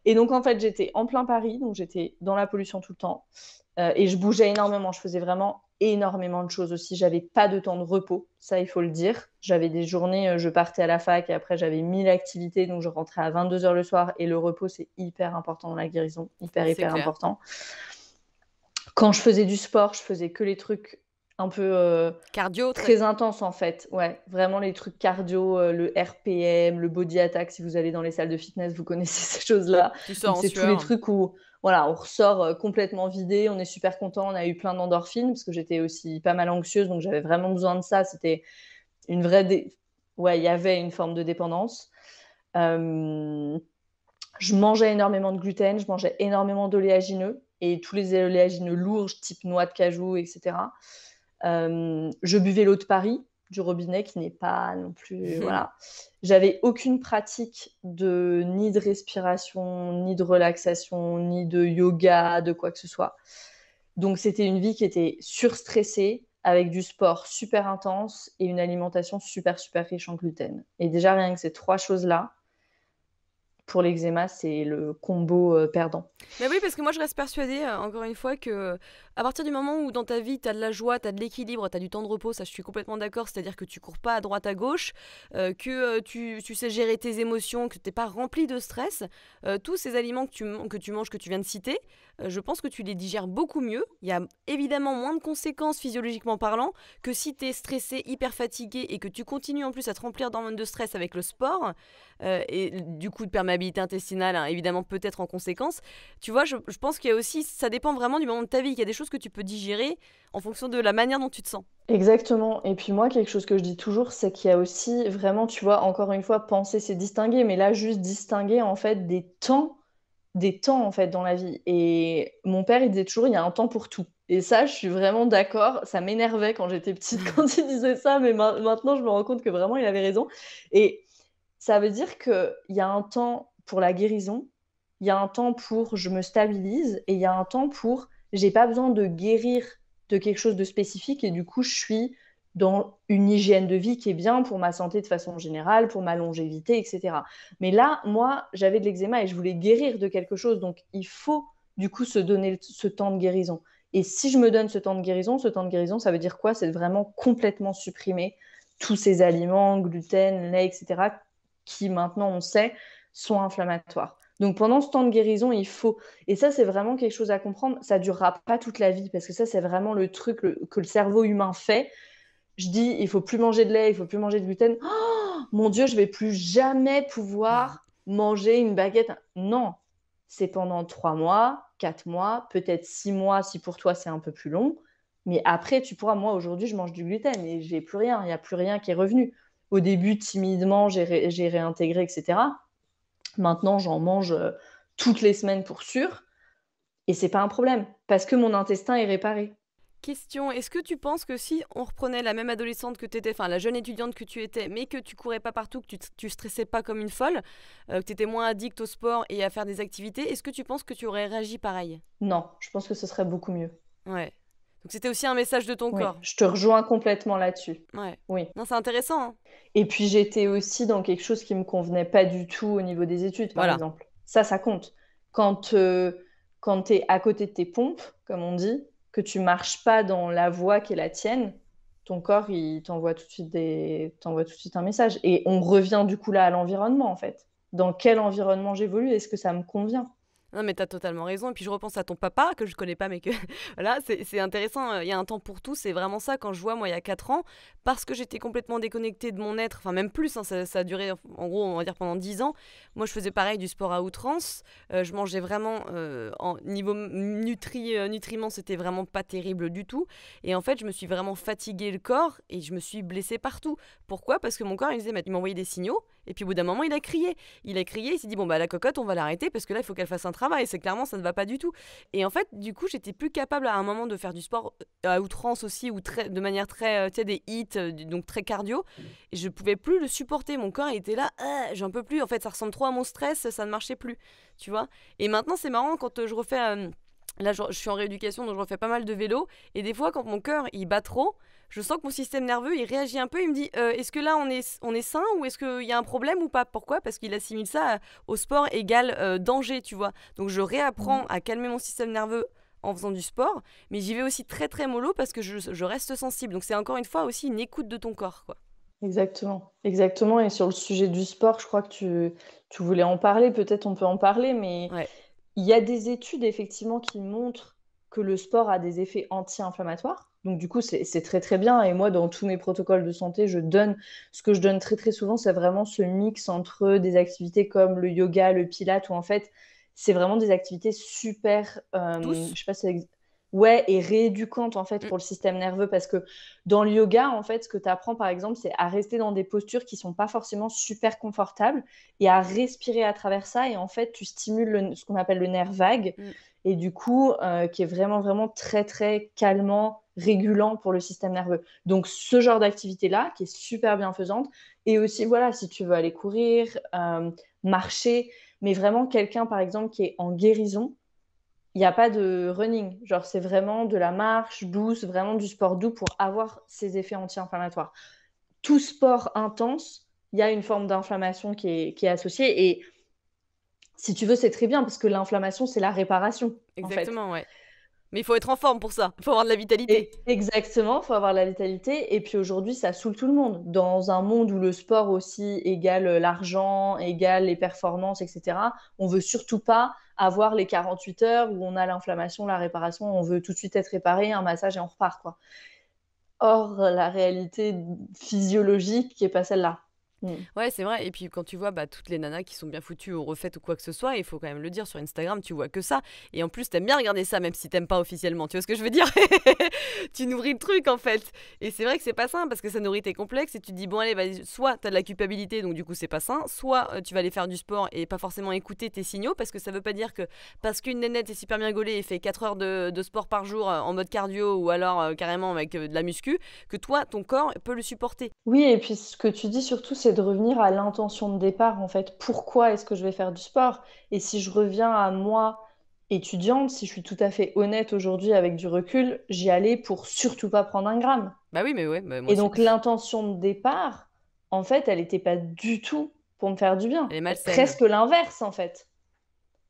Et donc, en fait, j'étais en plein Paris, donc j'étais dans la pollution tout le temps. Et je bougeais énormément. Je faisais vraiment énormément de choses aussi. J'avais pas de temps de repos, ça, il faut le dire. J'avais des journées, je partais à la fac et après, j'avais 1000 activités, donc je rentrais à 22 h le soir. Et le repos, c'est hyper important dans la guérison, hyper, C'est hyper clair. important. Quand je faisais du sport, je faisais que les trucs un peu Cardio, très. très intenses, en fait. Ouais, vraiment les trucs cardio, le RPM, le body attack. Si vous allez dans les salles de fitness, vous connaissez ces choses-là. Tu sors Donc, en c'est tous les sueur. trucs où voilà, on ressort complètement vidé, on est super content, on a eu plein d'endorphines parce que j'étais aussi pas mal anxieuse, donc j'avais vraiment besoin de ça. C'était une vraie ouais, il y avait une forme de dépendance. Je mangeais énormément de gluten, je mangeais énormément d'oléagineux et tous les oléagineux lourds, type noix de cajou, etc. Je buvais l'eau de Paris, du robinet, qui n'est pas non plus. Voilà. J'avais aucune pratique ni de respiration, ni de relaxation, ni de yoga, de quoi que ce soit. Donc, c'était une vie qui était surstressée, avec du sport super intense et une alimentation super, super riche en gluten. Et déjà, rien que ces trois choses-là, pour l'eczéma, c'est le combo perdant. Mais oui, parce que moi je reste persuadée, encore une fois, que à partir du moment où dans ta vie tu as de la joie, tu as de l'équilibre, tu as du temps de repos, ça je suis complètement d'accord, c'est-à-dire que tu cours pas à droite à gauche, que tu sais gérer tes émotions, que tu n'es pas rempli de stress, tous ces aliments que tu manges, que tu viens de citer, je pense que tu les digères beaucoup mieux. Il y a évidemment moins de conséquences physiologiquement parlant que si tu es stressé, hyper fatigué et que tu continues en plus à te remplir d'hormones de stress avec le sport, et du coup de perméabilité intestinale, hein, évidemment peut-être en conséquence. Tu vois, je pense qu'il y a aussi, ça dépend vraiment du moment de ta vie, qu'il y a des choses que tu peux digérer en fonction de la manière dont tu te sens. Exactement. Et puis moi, quelque chose que je dis toujours, c'est qu'il y a aussi vraiment, tu vois, encore une fois, penser, c'est distinguer, mais là, juste distinguer en fait des temps en fait dans la vie. Et mon père, il disait toujours, il y a un temps pour tout. Et ça, je suis vraiment d'accord. Ça m'énervait quand j'étais petite quand il disait ça, mais maintenant, je me rends compte que vraiment, il avait raison. Et ça veut dire qu'il y a un temps pour la guérison, il y a un temps pour je me stabilise et il y a un temps pour j'ai pas besoin de guérir de quelque chose de spécifique et du coup, je suis dans une hygiène de vie qui est bien pour ma santé de façon générale, pour ma longévité, etc. Mais là, moi, j'avais de l'eczéma et je voulais guérir de quelque chose. Donc, il faut du coup se donner ce temps de guérison. Et si je me donne ce temps de guérison, ça veut dire quoi? C'est vraiment complètement supprimer tous ces aliments, gluten, lait, etc., qui maintenant, on sait, sont inflammatoires. Donc pendant ce temps de guérison, il faut, et ça c'est vraiment quelque chose à comprendre, ça ne durera pas toute la vie, parce que ça c'est vraiment le truc que le cerveau humain fait. Je dis, il faut plus manger de lait, il faut plus manger de gluten. Oh, mon Dieu, je vais plus jamais pouvoir manger une baguette. Non, c'est pendant 3 mois, 4 mois, peut-être 6 mois si pour toi c'est un peu plus long. Mais après, tu pourras, moi aujourd'hui, je mange du gluten et j'ai plus rien, il n'y a plus rien qui est revenu. Au début, timidement, j'ai réintégré, etc. Maintenant, j'en mange toutes les semaines pour sûr. Et c'est pas un problème, parce que mon intestin est réparé. Question, est-ce que tu penses que si on reprenait la même adolescente que tu étais, enfin la jeune étudiante que tu étais, mais que tu courais pas partout, que tu stressais pas comme une folle, que tu étais moins addict au sport et à faire des activités, est-ce que tu penses que tu aurais réagi pareil? Non, je pense que ce serait beaucoup mieux. Ouais. Donc c'était aussi un message de ton Oui, corps. je te rejoins complètement là-dessus. Ouais. Oui. Non, c'est intéressant, hein. Et puis j'étais aussi dans quelque chose qui me convenait pas du tout au niveau des études, par Voilà. exemple. Ça compte. Quand, quand tu es à côté de tes pompes, comme on dit, que tu marches pas dans la voie qui est la tienne, ton corps, il t'envoie tout de suite t'envoie tout de suite un message. Et on revient du coup là à l'environnement, en fait. Dans quel environnement j'évolue? Est-ce que ça me convient? Non, mais t'as totalement raison. Et puis je repense à ton papa, que je connais pas, mais que voilà, c'est intéressant. Il y a un temps pour tout. C'est vraiment ça. Quand je vois, moi, il y a 4 ans, parce que j'étais complètement déconnectée de mon être, enfin, même plus, hein, ça a duré, en gros, on va dire pendant 10 ans. Moi, je faisais pareil, du sport à outrance. Je mangeais vraiment, en niveau nutriments, c'était vraiment pas terrible du tout. Et en fait, je me suis vraiment fatiguée le corps et je me suis blessée partout. Pourquoi? Parce que mon corps, il m'envoyait des signaux. Et puis au bout d'un moment, il a crié. Il s'est dit, bon, bah la cocotte, on va l'arrêter parce que là, il faut qu'elle fasse un travail. C'est clairement, ça ne va pas du tout. Et en fait, du coup, j'étais plus capable à un moment de faire du sport à outrance aussi, ou de manière très, tu sais, des hits, donc très cardio. Et je pouvais plus le supporter. Mon corps, il était là, j'en peux plus. En fait, ça ressemble trop à mon stress, ça ne marchait plus, tu vois. Et maintenant, c'est marrant quand je refais. Là, je suis en rééducation, donc je refais pas mal de vélo. Et des fois, quand mon cœur, il bat trop, je sens que mon système nerveux, il réagit un peu. Il me dit, est-ce que là, on est sain ou est-ce qu'il y a un problème ou pas? Pourquoi? Parce qu'il assimile ça au sport égal danger, tu vois. Donc, je réapprends à calmer mon système nerveux en faisant du sport. Mais j'y vais aussi très, très mollo parce que je reste sensible. Donc, c'est encore une fois aussi une écoute de ton corps, quoi. Exactement, exactement. Et sur le sujet du sport, je crois que tu voulais en parler. Peut-être on peut en parler, mais Ouais. il y a des études effectivement qui montrent que le sport a des effets anti-inflammatoires. Donc du coup, c'est très très bien. Et moi, dans tous mes protocoles de santé, ce que je donne très très souvent, c'est vraiment ce mix entre des activités comme le yoga, le pilate, où en fait, c'est vraiment des activités super, Tous? je sais pas si ouais, et rééducantes en fait Mm. pour le système nerveux, parce que dans le yoga, en fait, ce que tu apprends par exemple, c'est à rester dans des postures qui sont pas forcément super confortables et à respirer à travers ça. Et en fait, tu stimules ce qu'on appelle le nerf vague. Mm. Et du coup, qui est vraiment, vraiment très, très calmant, régulant pour le système nerveux. Donc, ce genre d'activité-là, qui est super bienfaisante. Et aussi, voilà, si tu veux aller courir, marcher, mais vraiment quelqu'un, par exemple, qui est en guérison, il n'y a pas de running. Genre, c'est vraiment de la marche douce, vraiment du sport doux pour avoir ces effets anti-inflammatoires. Tout sport intense, il y a une forme d'inflammation qui est associée. Et si tu veux, c'est très bien parce que l'inflammation, c'est la réparation, en fait. Exactement, ouais. Mais il faut être en forme pour ça. Il faut avoir de la vitalité. Et exactement, il faut avoir la vitalité. Et puis aujourd'hui, ça saoule tout le monde. Dans un monde où le sport aussi égale l'argent, égale les performances, etc., on veut surtout pas avoir les 48 heures où on a l'inflammation, la réparation, on veut tout de suite être réparé, un massage et on repart, quoi. Or, la réalité physiologique qui est pas celle-là. Mm. Ouais, c'est vrai. Et puis quand tu vois toutes les nanas qui sont bien foutues ou refaites ou quoi que ce soit, il faut quand même le dire, sur Instagram, tu vois que ça. Et en plus, t'aimes bien regarder ça, même si t'aimes pas officiellement. Tu vois ce que je veux dire? Tu nourris le truc en fait. Et c'est vrai que c'est pas sain parce que ça nourrit tes complexes et tu te dis, bon, allez, vas-y, soit t'as de la culpabilité, donc du coup, c'est pas sain, soit tu vas aller faire du sport et pas forcément écouter tes signaux parce que ça veut pas dire que parce qu'une nénette est super bien gaulée et fait 4 heures de sport par jour en mode cardio ou alors carrément avec de la muscu, que toi, ton corps peut le supporter. Oui, et puis ce que tu dis surtout, c'est de revenir à l'intention de départ, en fait. Pourquoi est-ce que je vais faire du sport? Et si je reviens à moi, étudiante, si je suis tout à fait honnête aujourd'hui avec du recul, j'y allais pour surtout pas prendre un gramme. Bah oui, mais ouais, bah moi Et aussi. donc l'intention de départ, en fait, elle n'était pas du tout pour me faire du bien. Elle est malsaine. Presque l'inverse, en fait.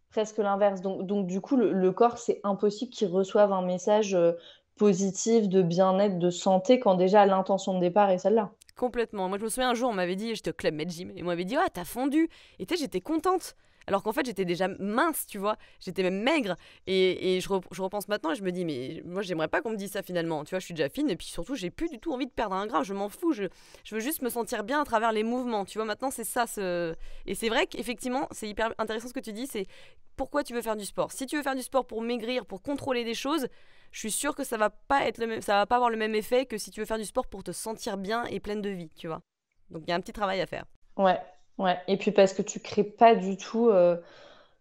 Presque l'inverse. Donc du coup, le corps, c'est impossible qu'il reçoive un message positif de bien-être, de santé, quand déjà l'intention de départ est celle-là. Complètement. Moi, je me souviens un jour, on m'avait dit, j'étais au Club Med Gym, et on m'avait dit, ah, t'as fondu. Et tu sais, j'étais contente. Alors qu'en fait, j'étais déjà mince, tu vois. J'étais même maigre. Et je repense maintenant et je me dis, mais moi, j'aimerais pas qu'on me dise ça finalement. Tu vois, je suis déjà fine. Et puis surtout, j'ai plus du tout envie de perdre un gramme. Je m'en fous. Je veux juste me sentir bien à travers les mouvements. Tu vois, maintenant, c'est ça. Et c'est vrai qu'effectivement, c'est hyper intéressant ce que tu dis. C'est pourquoi tu veux faire du sport. Si tu veux faire du sport pour maigrir, pour contrôler des choses, je suis sûre que ça va pas être le même, ça va pas avoir le même effet que si tu veux faire du sport pour te sentir bien et pleine de vie, tu vois. Donc il y a un petit travail à faire. Ouais, ouais. Et puis parce que tu crées pas du tout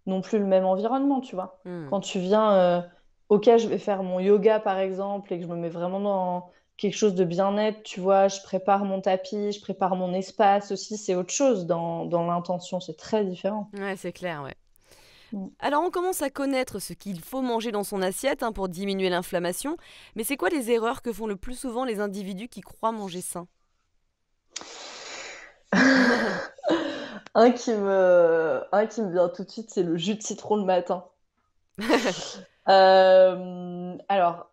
non plus le même environnement, tu vois. Hmm. Quand tu viens, ok, je vais faire mon yoga par exemple et que je me mets vraiment dans quelque chose de bien-être, tu vois, je prépare mon tapis, je prépare mon espace aussi, c'est autre chose dans l'intention, c'est très différent. Ouais, c'est clair, ouais. Mm. Alors on commence à connaître ce qu'il faut manger dans son assiette pour diminuer l'inflammation, mais c'est quoi les erreurs que font le plus souvent les individus qui croient manger sain? Un qui me vient tout de suite, c'est le jus de citron le matin. Alors,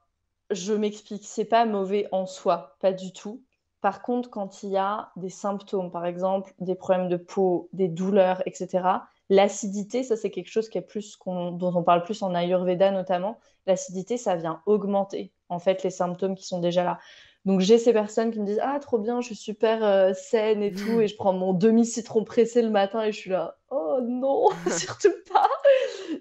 je m'explique, c'est pas mauvais en soi, pas du tout. Par contre, quand il y a des symptômes, par exemple, des problèmes de peau, des douleurs, etc., l'acidité, ça c'est quelque chose qui est dont on parle plus en Ayurveda notamment. L'acidité, ça vient augmenter en fait les symptômes qui sont déjà là. Donc j'ai ces personnes qui me disent ah trop bien, je suis super saine et tout, et je prends mon demi citron pressé le matin et je suis là oh non surtout pas,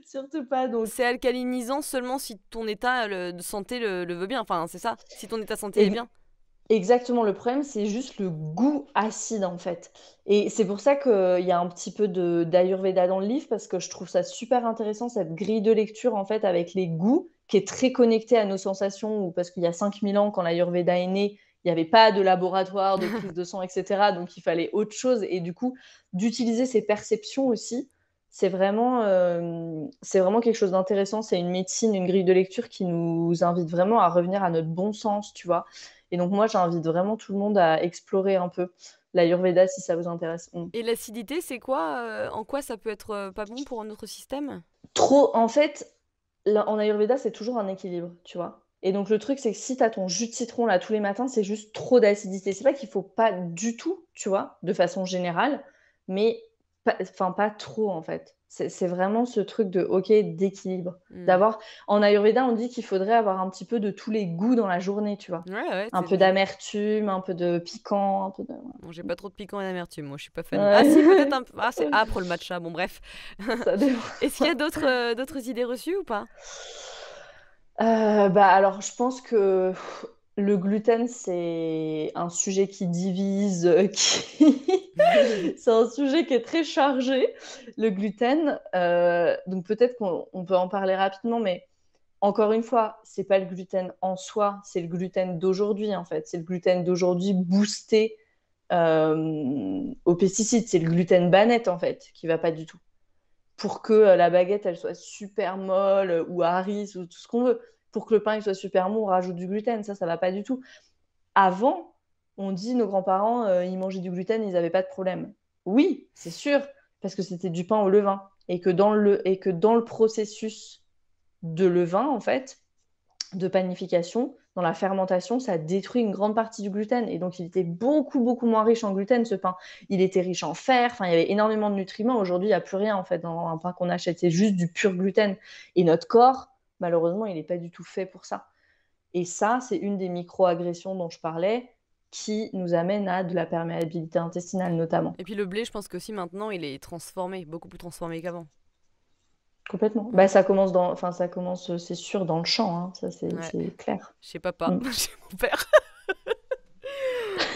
surtout pas. Donc C'est alcalinisant seulement si ton état de santé le veut bien, enfin c'est ça, si ton état de santé est bien. Exactement, le problème, c'est juste le goût acide en fait. Et c'est pour ça qu'il y a un petit peu d'Ayurveda dans le livre, parce que je trouve ça super intéressant, cette grille de lecture en fait, avec les goûts, qui est très connectée à nos sensations, ou parce qu'il y a 5000 ans, quand l'Ayurveda est né, il n'y avait pas de laboratoire, de prise de sang, etc. Donc il fallait autre chose. Et du coup, d'utiliser ces perceptions aussi, c'est vraiment quelque chose d'intéressant. C'est une médecine, une grille de lecture qui nous invite vraiment à revenir à notre bon sens, tu vois. Et donc, moi, j'invite vraiment tout le monde à explorer un peu l'Ayurveda si ça vous intéresse. Et l'acidité, c'est quoi en quoi ça peut être pas bon pour notre système? Trop, en fait, en Ayurveda, c'est toujours un équilibre, tu vois. Et donc, le truc, c'est que si tu as ton jus de citron là tous les matins, c'est juste trop d'acidité. C'est pas qu'il faut pas du tout, tu vois, de façon générale, mais enfin, pas trop, en fait. C'est vraiment ce truc de, OK, d'équilibre. Hmm. D'avoir, en Ayurveda, on dit qu'il faudrait avoir un petit peu de tous les goûts dans la journée, tu vois. Ouais, ouais, Un c'est peu logique. d'amertume, un peu de piquant, un peu de... Bon, j'ai pas trop de piquant et d'amertume, moi je suis pas fan. Ah si, peut-être Ouais. un peu. Ah, c'est âpre le matcha, bon bref. Ça dépend. Est-ce qu'il y a d'autres idées reçues ou pas? Bah, alors, je pense que le gluten, c'est un sujet qui divise, c'est un sujet qui est très chargé, le gluten. Donc peut-être qu'on peut en parler rapidement, mais encore une fois, c'est pas le gluten en soi, c'est le gluten d'aujourd'hui, en fait. C'est le gluten d'aujourd'hui boosté aux pesticides. C'est le gluten banette, en fait, qui va pas du tout. Pour que la baguette, elle soit super molle, ou Harris, ou tout ce qu'on veut. Pour que le pain il soit super mou, on rajoute du gluten. Ça va pas du tout. Avant, on dit nos grands-parents, ils mangeaient du gluten, ils n'avaient pas de problème. Oui, c'est sûr, parce que c'était du pain au levain. Et que dans le processus de levain, en fait, de panification, dans la fermentation, ça détruit une grande partie du gluten. Et donc, il était beaucoup, beaucoup moins riche en gluten, ce pain. Il était riche en fer, enfin, il y avait énormément de nutriments. Aujourd'hui, il n'y a plus rien, en fait, dans un pain qu'on achète. C'est juste du pur gluten. Et notre corps, malheureusement, il n'est pas du tout fait pour ça. Et ça, c'est une des micro-agressions dont je parlais, qui nous amène à de la perméabilité intestinale, notamment. Et puis le blé, je pense qu'aussi maintenant il est transformé, beaucoup plus transformé qu'avant. Complètement. Mm. Bah, ça commence, c'est sûr, dans le champ, hein. Ça, c'est Ouais, c'est clair. chez papa, Mm. chez mon père.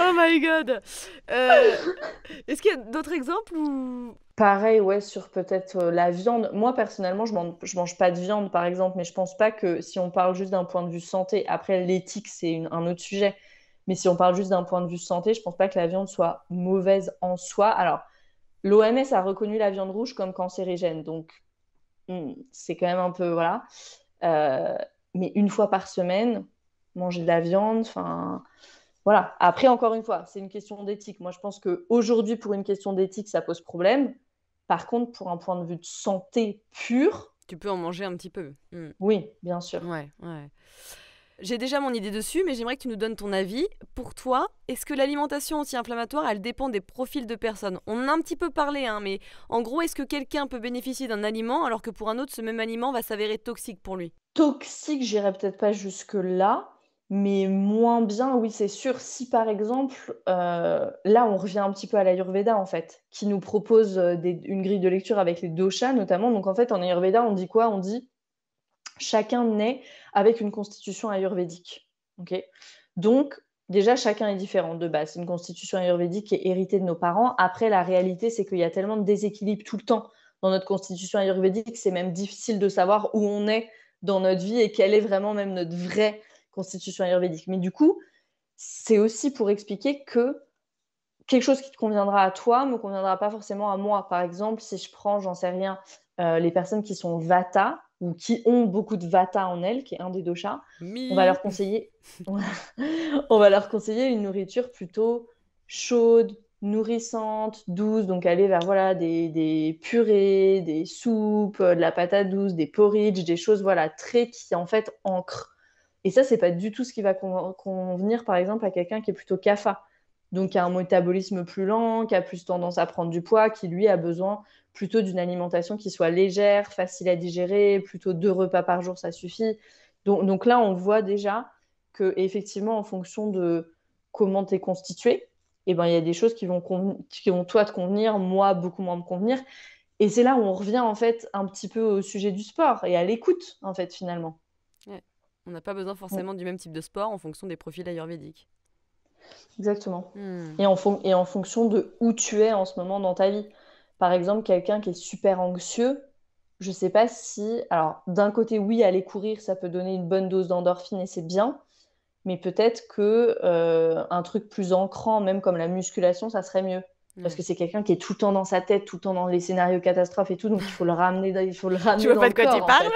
Oh my god. Euh, Est-ce qu'il y a d'autres exemples ou... Pareil, ouais, sur peut-être la viande. Moi, personnellement, je mange pas de viande, par exemple, mais je pense pas que si on parle juste d'un point de vue santé, après l'éthique, c'est un autre sujet, mais si on parle juste d'un point de vue santé, je pense pas que la viande soit mauvaise en soi. Alors, l'OMS a reconnu la viande rouge comme cancérigène, donc c'est quand même un peu, voilà. Euh, mais une fois par semaine, manger de la viande, enfin, voilà. Après, encore une fois, c'est une question d'éthique. Moi, je pense qu'aujourd'hui, pour une question d'éthique, ça pose problème. Par contre, pour un point de vue de santé pur, Tu peux en manger un petit peu. Mm. oui, bien sûr. Ouais, ouais. J'ai déjà mon idée dessus, mais j'aimerais que tu nous donnes ton avis. Pour toi, est-ce que l'alimentation anti-inflammatoire, elle dépend des profils de personnes? On en a un petit peu parlé, hein, mais en gros, est-ce que quelqu'un peut bénéficier d'un aliment alors que pour un autre, ce même aliment va s'avérer toxique pour lui? Toxique, j'irais peut-être pas jusque-là, mais moins bien, oui, c'est sûr. Si par exemple, là, on revient un petit peu à l'Ayurveda, en fait, qui nous propose une grille de lecture avec les doshas, notamment. Donc, en fait, en Ayurveda, on dit quoi? On dit chacun naît avec une constitution ayurvédique. Ok. Donc, déjà, chacun est différent de base. C'est une constitution ayurvédique qui est héritée de nos parents. Après, la réalité, c'est qu'il y a tellement de déséquilibre tout le temps dans notre constitution ayurvédique, c'est même difficile de savoir où on est dans notre vie et quelle est vraiment même notre vraie constitution ayurvédique. Mais du coup, c'est aussi pour expliquer que quelque chose qui te conviendra à toi me conviendra pas forcément à moi. Par exemple, si je prends, j'en sais rien, les personnes qui sont vata ou qui ont beaucoup de vata en elles, qui est un des doshas, on va Mi. leur conseiller, on va leur conseiller une nourriture plutôt chaude, nourrissante, douce, donc aller vers voilà des purées, des soupes, de la patate douce, des porridge, des choses voilà très qui en fait ancrent. Et ça, c'est pas du tout ce qui va convenir par exemple à quelqu'un qui est plutôt kapha, donc qui a un métabolisme plus lent, qui a plus tendance à prendre du poids, qui lui a besoin plutôt d'une alimentation qui soit légère, facile à digérer, plutôt 2 repas par jour, ça suffit. Donc là, on voit déjà que effectivement, en fonction de comment tu es constitué, eh ben, il y a des choses qui vont toi te convenir, moi beaucoup moins me convenir. Et c'est là où on revient en fait un petit peu au sujet du sport et à l'écoute en fait finalement. Ouais. On n'a pas besoin Mm. forcément du même type de sport en fonction des profils ayurvédiques. exactement. Hmm. Et en fonction de où tu es en ce moment dans ta vie. Par exemple, quelqu'un qui est super anxieux, je sais pas si... Alors, d'un côté, oui, aller courir, ça peut donner une bonne dose d'endorphine et c'est bien, mais peut-être que un truc plus ancrant, même comme la musculation, ça serait mieux. Parce Ouais. que c'est quelqu'un qui est tout le temps dans sa tête, tout le temps dans les scénarios catastrophes et tout, donc il faut le ramener, il faut le Je ramener vois dans pas le de quoi tu corps, en parles.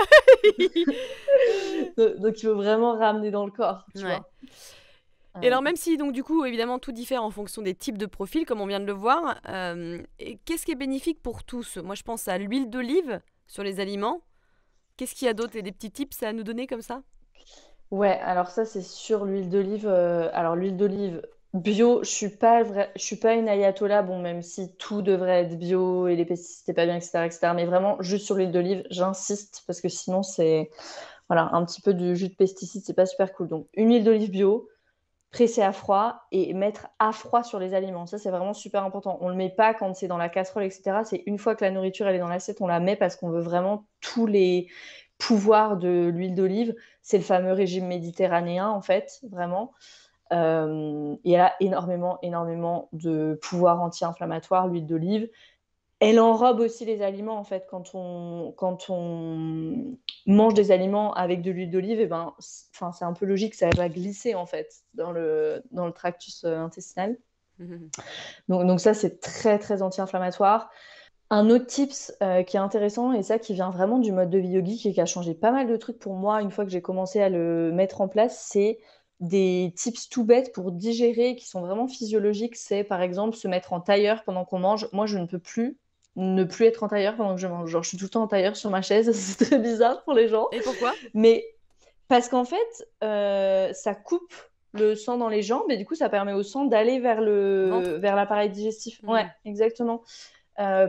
fait. Donc il faut vraiment ramener dans le corps, tu Ouais. vois. Et alors Euh, même si donc du coup évidemment tout diffère en fonction des types de profils comme on vient de le voir, et qu'est-ce qui est bénéfique pour tous? Moi je pense à l'huile d'olive sur les aliments. Qu'est-ce qu'il y a d'autre et des petits tips à nous donner comme ça? Ouais, alors ça c'est sur l'huile d'olive. Alors l'huile d'olive bio, je suis pas une ayatollah. Bon, même si tout devrait être bio et les pesticides c'est pas bien, etc., etc. Mais vraiment juste sur l'huile d'olive, j'insiste parce que sinon c'est voilà un petit peu du jus de pesticides, c'est pas super cool. Donc une huile d'olive bio, presser à froid et mettre à froid sur les aliments. Ça c'est vraiment super important. On le met pas quand c'est dans la casserole, etc. C'est une fois que la nourriture elle est dans l'assiette, on la met parce qu'on veut vraiment tous les pouvoirs de l'huile d'olive. C'est le fameux régime méditerranéen, en fait, vraiment. Et elle a énormément, énormément de pouvoirs anti-inflammatoires, l'huile d'olive. Elle enrobe aussi les aliments, en fait. Quand on mange des aliments avec de l'huile d'olive, eh ben, c'est un peu logique, ça va glisser, en fait, dans le tractus intestinal. Donc ça, c'est très, très anti-inflammatoire. Un autre tips qui est intéressant, et ça qui vient vraiment du mode de vie yogique et qui a changé pas mal de trucs pour moi une fois que j'ai commencé à le mettre en place, c'est des tips tout bêtes pour digérer qui sont vraiment physiologiques. C'est par exemple se mettre en tailleur pendant qu'on mange. Moi, je ne peux plus ne plus être en tailleur pendant que je mange. Genre, je suis tout le temps en tailleur sur ma chaise. C'est très bizarre pour les gens. Et pourquoi? Mais parce qu'en fait, ça coupe le sang dans les jambes et du coup, ça permet au sang d'aller Ventre? vers l'appareil digestif. Ouais, Hmm. exactement.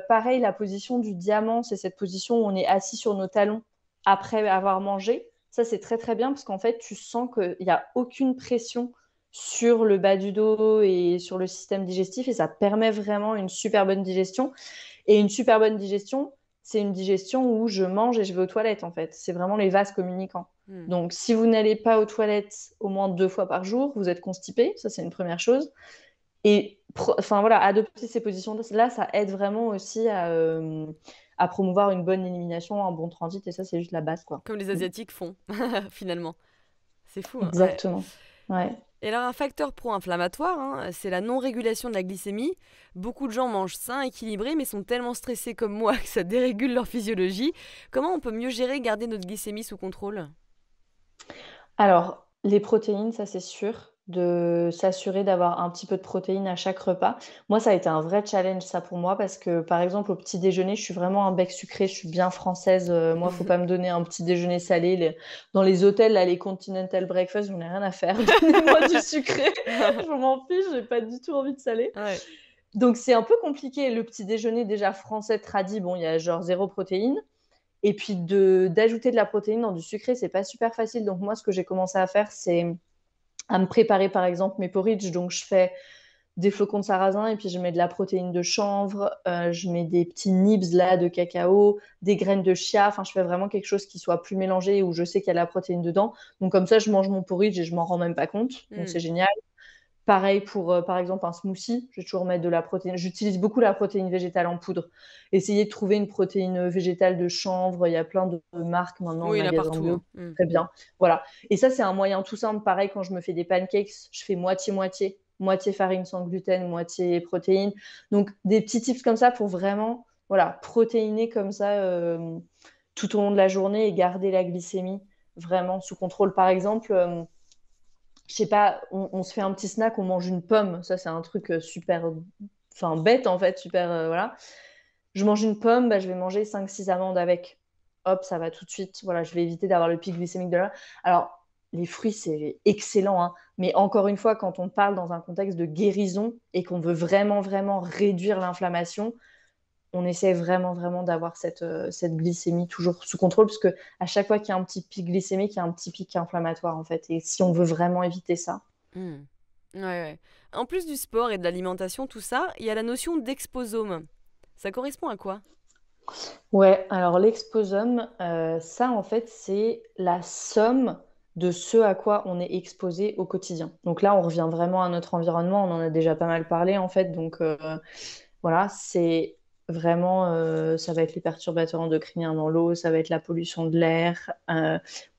Pareil, la position du diamant, c'est cette position où on est assis sur nos talons après avoir mangé. Ça, c'est très très bien parce qu'en fait, tu sens qu'il n'y a aucune pression sur le bas du dos et sur le système digestif et ça permet vraiment une super bonne digestion. Et une super bonne digestion, c'est une digestion où je mange et je vais aux toilettes en fait. C'est vraiment les vases communicants. Hmm. Donc, si vous n'allez pas aux toilettes au moins 2 fois par jour, vous êtes constipé. Ça, c'est une première chose. Et enfin voilà, adopter ces positions-là, ça aide vraiment aussi à promouvoir une bonne élimination, un bon transit, et ça, c'est juste la base, quoi. Comme les Mm. Asiatiques font finalement. C'est fou, hein. Ouais. Exactement. Ouais. Et alors un facteur pro-inflammatoire, hein, c'est la non-régulation de la glycémie. Beaucoup de gens mangent sain, équilibré, mais sont tellement stressés comme moi que ça dérégule leur physiologie. Comment on peut mieux gérer et garder notre glycémie sous contrôle? Alors, les protéines, ça c'est sûr, de s'assurer d'avoir un petit peu de protéines à chaque repas. Moi, ça a été un vrai challenge, ça pour moi, parce que par exemple, au petit déjeuner, je suis vraiment un bec sucré, je suis bien française. Moi, faut pas me donner un petit déjeuner salé. Dans les hôtels, là, les continental breakfast, j'en ai rien à faire. Donnez-moi du sucré, je m'en fiche, j'ai pas du tout envie de salé. Ouais. Donc, c'est un peu compliqué. Le petit déjeuner, déjà français, tradi, bon, il y a genre zéro protéine. Et puis d'ajouter de la protéine dans du sucré, c'est pas super facile. Donc moi, ce que j'ai commencé à faire, c'est à me préparer par exemple mes porridge. Donc je fais des flocons de sarrasin et puis je mets de la protéine de chanvre, je mets des petits nibs là de cacao, des graines de chia. Enfin, je fais vraiment quelque chose qui soit plus mélangé où je sais qu'il y a la protéine dedans. Donc comme ça, je mange mon porridge et je m'en rends même pas compte. Donc Hmm. c'est génial. Pareil pour, par exemple, un smoothie, je vais toujours mettre de la protéine. J'utilise beaucoup la protéine végétale en poudre. Essayez de trouver une protéine végétale de chanvre. Il y a plein de marques maintenant en Oui, il y en a magasin partout, bio. hein. Hmm. Très bien. Voilà. Et ça, c'est un moyen tout simple. Pareil, quand je me fais des pancakes, je fais moitié-moitié. Moitié farine sans gluten, moitié protéine. Donc, des petits tips comme ça pour vraiment voilà, protéiner comme ça tout au long de la journée et garder la glycémie vraiment sous contrôle. Par exemple, je sais pas, on se fait un petit snack, on mange une pomme. Ça, c'est un truc super, enfin bête en fait, super, voilà. Je mange une pomme, bah, je vais manger 5 6 amandes avec. Hop, ça va tout de suite. Voilà, je vais éviter d'avoir le pic glycémique de là. Alors, les fruits, c'est excellent, hein. Mais encore une fois, quand on parle dans un contexte de guérison et qu'on veut vraiment, vraiment réduire l'inflammation, on essaie vraiment, vraiment d'avoir cette glycémie toujours sous contrôle, parce que à chaque fois qu'il y a un petit pic glycémique, il y a un petit pic inflammatoire, en fait. Et si on veut vraiment éviter ça. Hmm. Ouais, ouais. En plus du sport et de l'alimentation, tout ça, il y a la notion d'exposome. Ça correspond à quoi? Ouais, alors l'exposome, ça, en fait, c'est la somme de ce à quoi on est exposé au quotidien. Donc là, on revient vraiment à notre environnement. On en a déjà pas mal parlé, en fait. Donc voilà, c'est vraiment, ça va être les perturbateurs endocriniens dans l'eau, ça va être la pollution de l'air.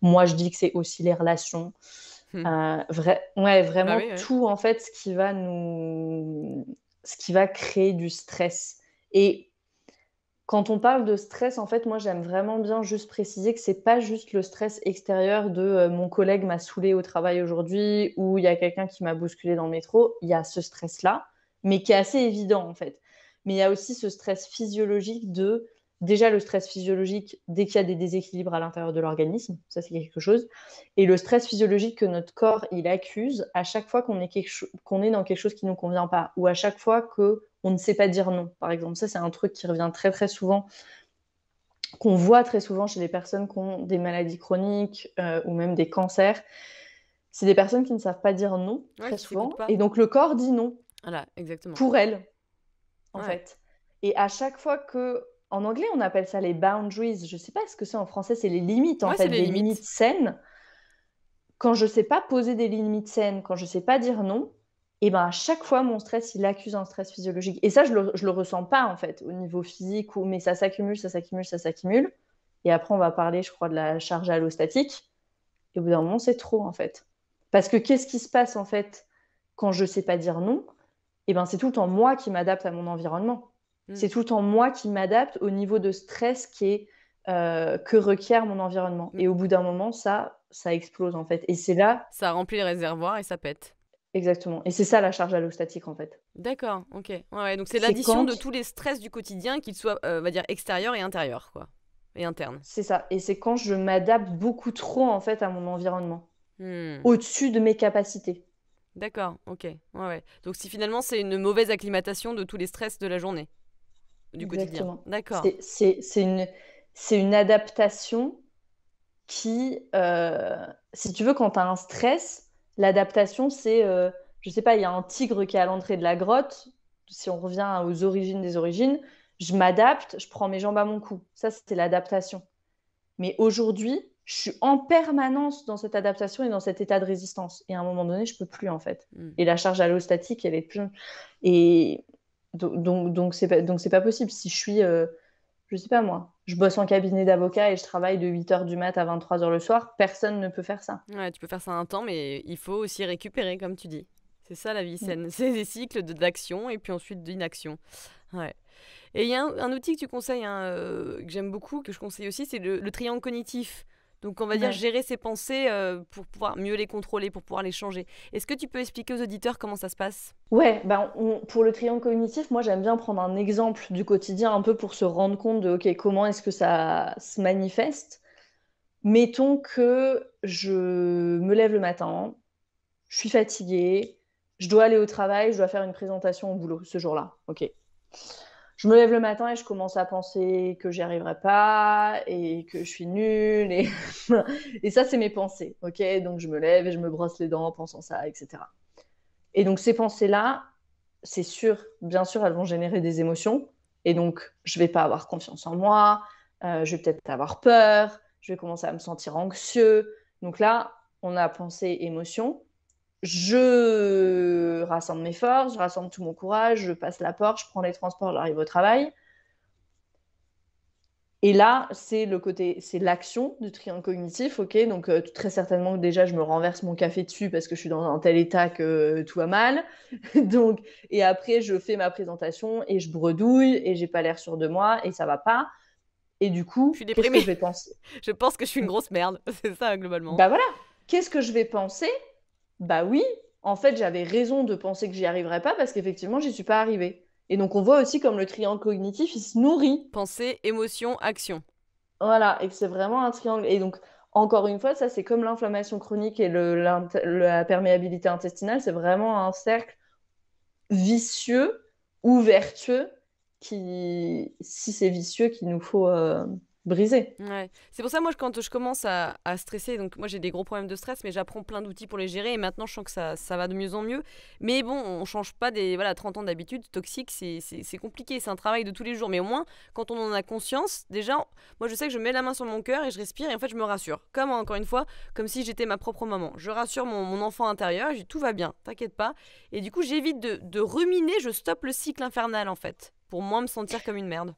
Moi, je dis que c'est aussi les relations. Ouais, Bah vraiment oui, oui. tout, en fait, ce qui va créer du stress. Et quand on parle de stress, en fait, moi, j'aime vraiment bien juste préciser que c'est pas juste le stress extérieur de mon collègue m'a saoulé au travail aujourd'hui ou il y a quelqu'un qui m'a bousculé dans le métro. Il y a ce stress-là, mais qui est assez évident, en fait. Mais il y a aussi ce stress physiologique déjà le stress physiologique dès qu'il y a des déséquilibres à l'intérieur de l'organisme, ça c'est quelque chose. Et le stress physiologique que notre corps, il accuse à chaque fois qu'on est dans quelque chose qui ne nous convient pas ou à chaque fois que on ne sait pas dire non, par exemple. Ça, c'est un truc qui revient très, très souvent, qu'on voit très souvent chez les personnes qui ont des maladies chroniques ou même des cancers. C'est des personnes qui ne savent pas dire non, Ouais, très qui s'écoutent souvent. pas. Et donc, le corps dit non Voilà, exactement. pour elles, en Ouais. fait. Et à chaque fois que... En anglais, on appelle ça les boundaries. Je ne sais pas ce que c'est en français. C'est les limites, en Ouais, c'est fait, les des limites limites. saines. Quand je ne sais pas poser des limites saines, quand je ne sais pas dire non, et ben à chaque fois, mon stress, il accuse un stress physiologique. Et ça, je le ressens pas, en fait, au niveau physique, mais ça s'accumule, ça s'accumule, ça s'accumule. Et après, on va parler, je crois, de la charge allostatique. Et au bout d'un moment, c'est trop, en fait. Parce que qu'est-ce qui se passe, en fait, quand je sais pas dire non? Et ben c'est tout le temps moi qui m'adapte à mon environnement. Mm. C'est tout le temps moi qui m'adapte au niveau de stress que requiert mon environnement. Mm. Et au bout d'un moment, ça explose, en fait. Et c'est là, Ça remplit les réservoirs et ça pète. exactement. Et c'est ça la charge allostatique, en fait. D'accord, ok. Ouais, ouais, donc c'est C'est l'addition de quand, tous les stress du quotidien, qu'ils soient, on va dire, extérieurs et intérieurs, quoi. Et internes. c'est ça. Et c'est quand je m'adapte beaucoup trop, en fait, à mon environnement, Hmm. au-dessus de mes capacités. D'accord, ok. Ouais, ouais. Donc si finalement c'est une mauvaise acclimatation de tous les stress de la journée, du quotidien. Exactement. D'accord. C'est une adaptation si tu veux, quand tu as un stress, l'adaptation, je sais pas, il y a un tigre qui est à l'entrée de la grotte. Si on revient aux origines des origines, je m'adapte, je prends mes jambes à mon cou. Ça, c'était l'adaptation. Mais aujourd'hui, je suis en permanence dans cette adaptation et dans cet état de résistance. Et à un moment donné, je peux plus, en fait. Hmm. Et la charge allostatique, elle est plus. Et donc c'est pas possible. Si je suis, je sais pas moi, je bosse en cabinet d'avocat et je travaille de 8h du mat à 23h le soir, personne ne peut faire ça. Ouais, tu peux faire ça un temps, mais il faut aussi récupérer, comme tu dis. C'est ça la vie saine. C'est des cycles d'action et puis ensuite d'inaction. Ouais. Et il y a un outil que tu conseilles, hein, que j'aime beaucoup, que je conseille aussi, c'est le triangle cognitif. Donc on va dire Ouais. gérer ses pensées pour pouvoir mieux les contrôler, pour pouvoir les changer. Est-ce que tu peux expliquer aux auditeurs comment ça se passe? Ouais, ben pour le triangle cognitif, moi j'aime bien prendre un exemple du quotidien un peu pour se rendre compte de ok, comment est-ce que ça se manifeste. Mettons que je me lève le matin, je suis fatiguée, je dois aller au travail, je dois faire une présentation au boulot ce jour-là. Ok. Je me lève le matin et je commence à penser que j'y arriverai pas et que je suis nulle. Et ça, c'est mes pensées. Ok. Donc je me lève et je me brosse les dents en pensant ça, etc. Et donc ces pensées-là, c'est sûr, bien sûr, elles vont générer des émotions. Et donc, je vais pas avoir confiance en moi, je vais peut-être avoir peur, je vais commencer à me sentir anxieux. Donc là, on a pensée, émotion. Je rassemble mes forces, je rassemble tout mon courage, je passe la porte, je prends les transports, j'arrive au travail. Et là, c'est l'action du triangle cognitif, ok? Donc très certainement déjà, je me renverse mon café dessus parce que je suis dans un tel état que tout va mal. Donc, et après, je fais ma présentation et je bredouille et j'ai pas l'air sûr de moi et ça va pas. Et du Je suis coup, qu'est-ce que déprimée. je vais penser? Je pense que je suis une grosse merde. C'est ça, globalement. Bah voilà, qu'est-ce que je vais penser? Bah oui, en fait, j'avais raison de penser que j'y arriverais pas parce qu'effectivement, j'y suis pas arrivée. Et donc, on voit aussi comme le triangle cognitif, il se nourrit. Pensée, émotion, action. Voilà, et que c'est vraiment un triangle. Et donc, encore une fois, ça, c'est comme l'inflammation chronique et la perméabilité intestinale, c'est vraiment un cercle vicieux ou vertueux qui, si c'est vicieux, qu'il nous faut brisé. Ouais. C'est pour ça, moi, quand je commence à stresser, donc moi j'ai des gros problèmes de stress, mais j'apprends plein d'outils pour les gérer et maintenant je sens que ça va de mieux en mieux. Mais bon, on change pas des 30 ans d'habitude toxique, c'est compliqué, c'est un travail de tous les jours. Mais au moins, quand on en a conscience, déjà, moi je sais que je mets la main sur mon cœur et je respire et en fait je me rassure. Comme encore une fois, comme si j'étais ma propre maman. Je rassure mon enfant intérieur, je dis tout va bien, t'inquiète pas. Et du coup, j'évite de ruminer, je stoppe le cycle infernal en fait, pour moins me sentir comme une merde.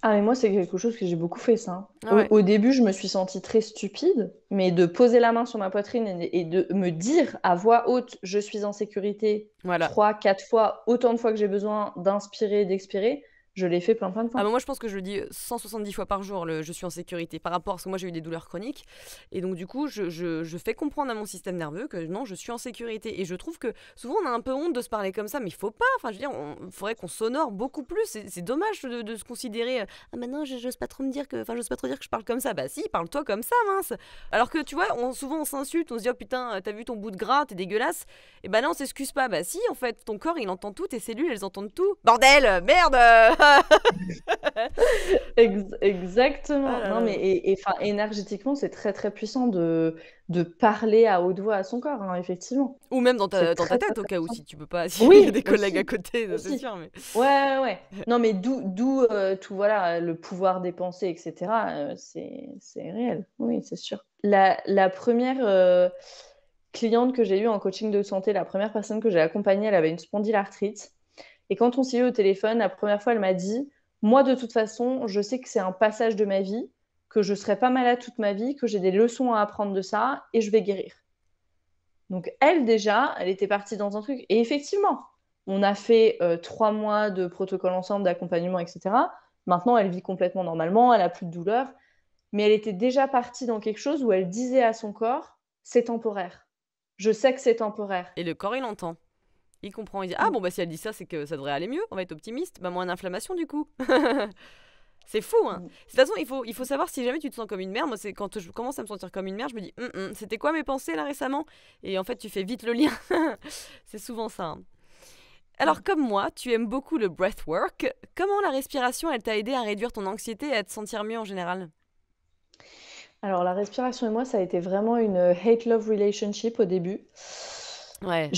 Ah, mais moi, c'est quelque chose que j'ai beaucoup fait, ça, hein. Ah Au, ouais, au début, je me suis sentie très stupide, mais de poser la main sur ma poitrine et de me dire à voix haute, je suis en sécurité, voilà. 3, 4 fois, autant de fois que j'ai besoin d'inspirer, d'expirer, je l'ai fait plein, plein de Ah bah fois. moi je pense que je le dis 170 fois par jour, je suis en sécurité par rapport à ce que moi j'ai eu des douleurs chroniques. Et donc du coup je fais comprendre à mon système nerveux que non je suis en sécurité. Et je trouve que souvent on a un peu honte de se parler comme ça, mais il faut pas. Enfin je veux dire, il faudrait qu'on s'honore beaucoup plus. C'est dommage de se considérer ah maintenant j'ose pas trop me dire que, enfin j'ose pas trop dire que je parle comme ça. Bah si, parle-toi comme ça mince. Alors que tu vois, souvent on s'insulte, on se dit oh putain t'as vu ton bout de gras, t'es dégueulasse. Et bah là on s'excuse pas. Bah si en fait ton corps il entend tout, tes cellules elles entendent tout. Bordel, merde. Ah Exactement. là Non, mais là. enfin, énergétiquement, c'est très, très puissant de parler à haute voix à son corps, hein, effectivement. Ou même dans C'est ta très, très, tête, au très cas où, puissant. si tu peux pas, s'il y a Oui, des collègues à aussi, côté, c'est aussi. sûr, mais... Ouais, ouais, ouais. Non, mais d'où tout, voilà, le pouvoir des pensées, etc. C'est réel. Oui, c'est sûr. La première cliente que j'ai eue en coaching de santé, la première personne que j'ai accompagnée, elle avait une spondylarthrite. Et quand on s'est eu au téléphone, la première fois, elle m'a dit, moi, de toute façon, je sais que c'est un passage de ma vie, que je serai pas malade toute ma vie, que j'ai des leçons à apprendre de ça et je vais guérir. Donc elle, déjà, elle était partie dans un truc. Et effectivement, on a fait 3 mois de protocole ensemble, d'accompagnement, etc. Maintenant, elle vit complètement normalement, elle a plus de douleur. Mais elle était déjà partie dans quelque chose où elle disait à son corps, c'est temporaire. Je sais que c'est temporaire. Et le corps, il entend. Il comprend, il dit, ah Mm. bon, bah si elle dit ça, c'est que ça devrait aller mieux, on va être optimiste, bah moins d'inflammation du coup. C'est fou, hein. Mm. De toute façon, il faut savoir si jamais tu te sens comme une merde. Moi, c'est quand je commence à me sentir comme une merde, je me dis, c'était quoi mes pensées là récemment. Et en fait, tu fais vite le lien. C'est souvent ça, hein. Alors, comme moi, tu aimes beaucoup le breathwork. Comment la respiration, elle t'a aidé à réduire ton anxiété et à te sentir mieux en général? Alors, la respiration et moi, ça a été vraiment une hate-love relationship au début. Ouais.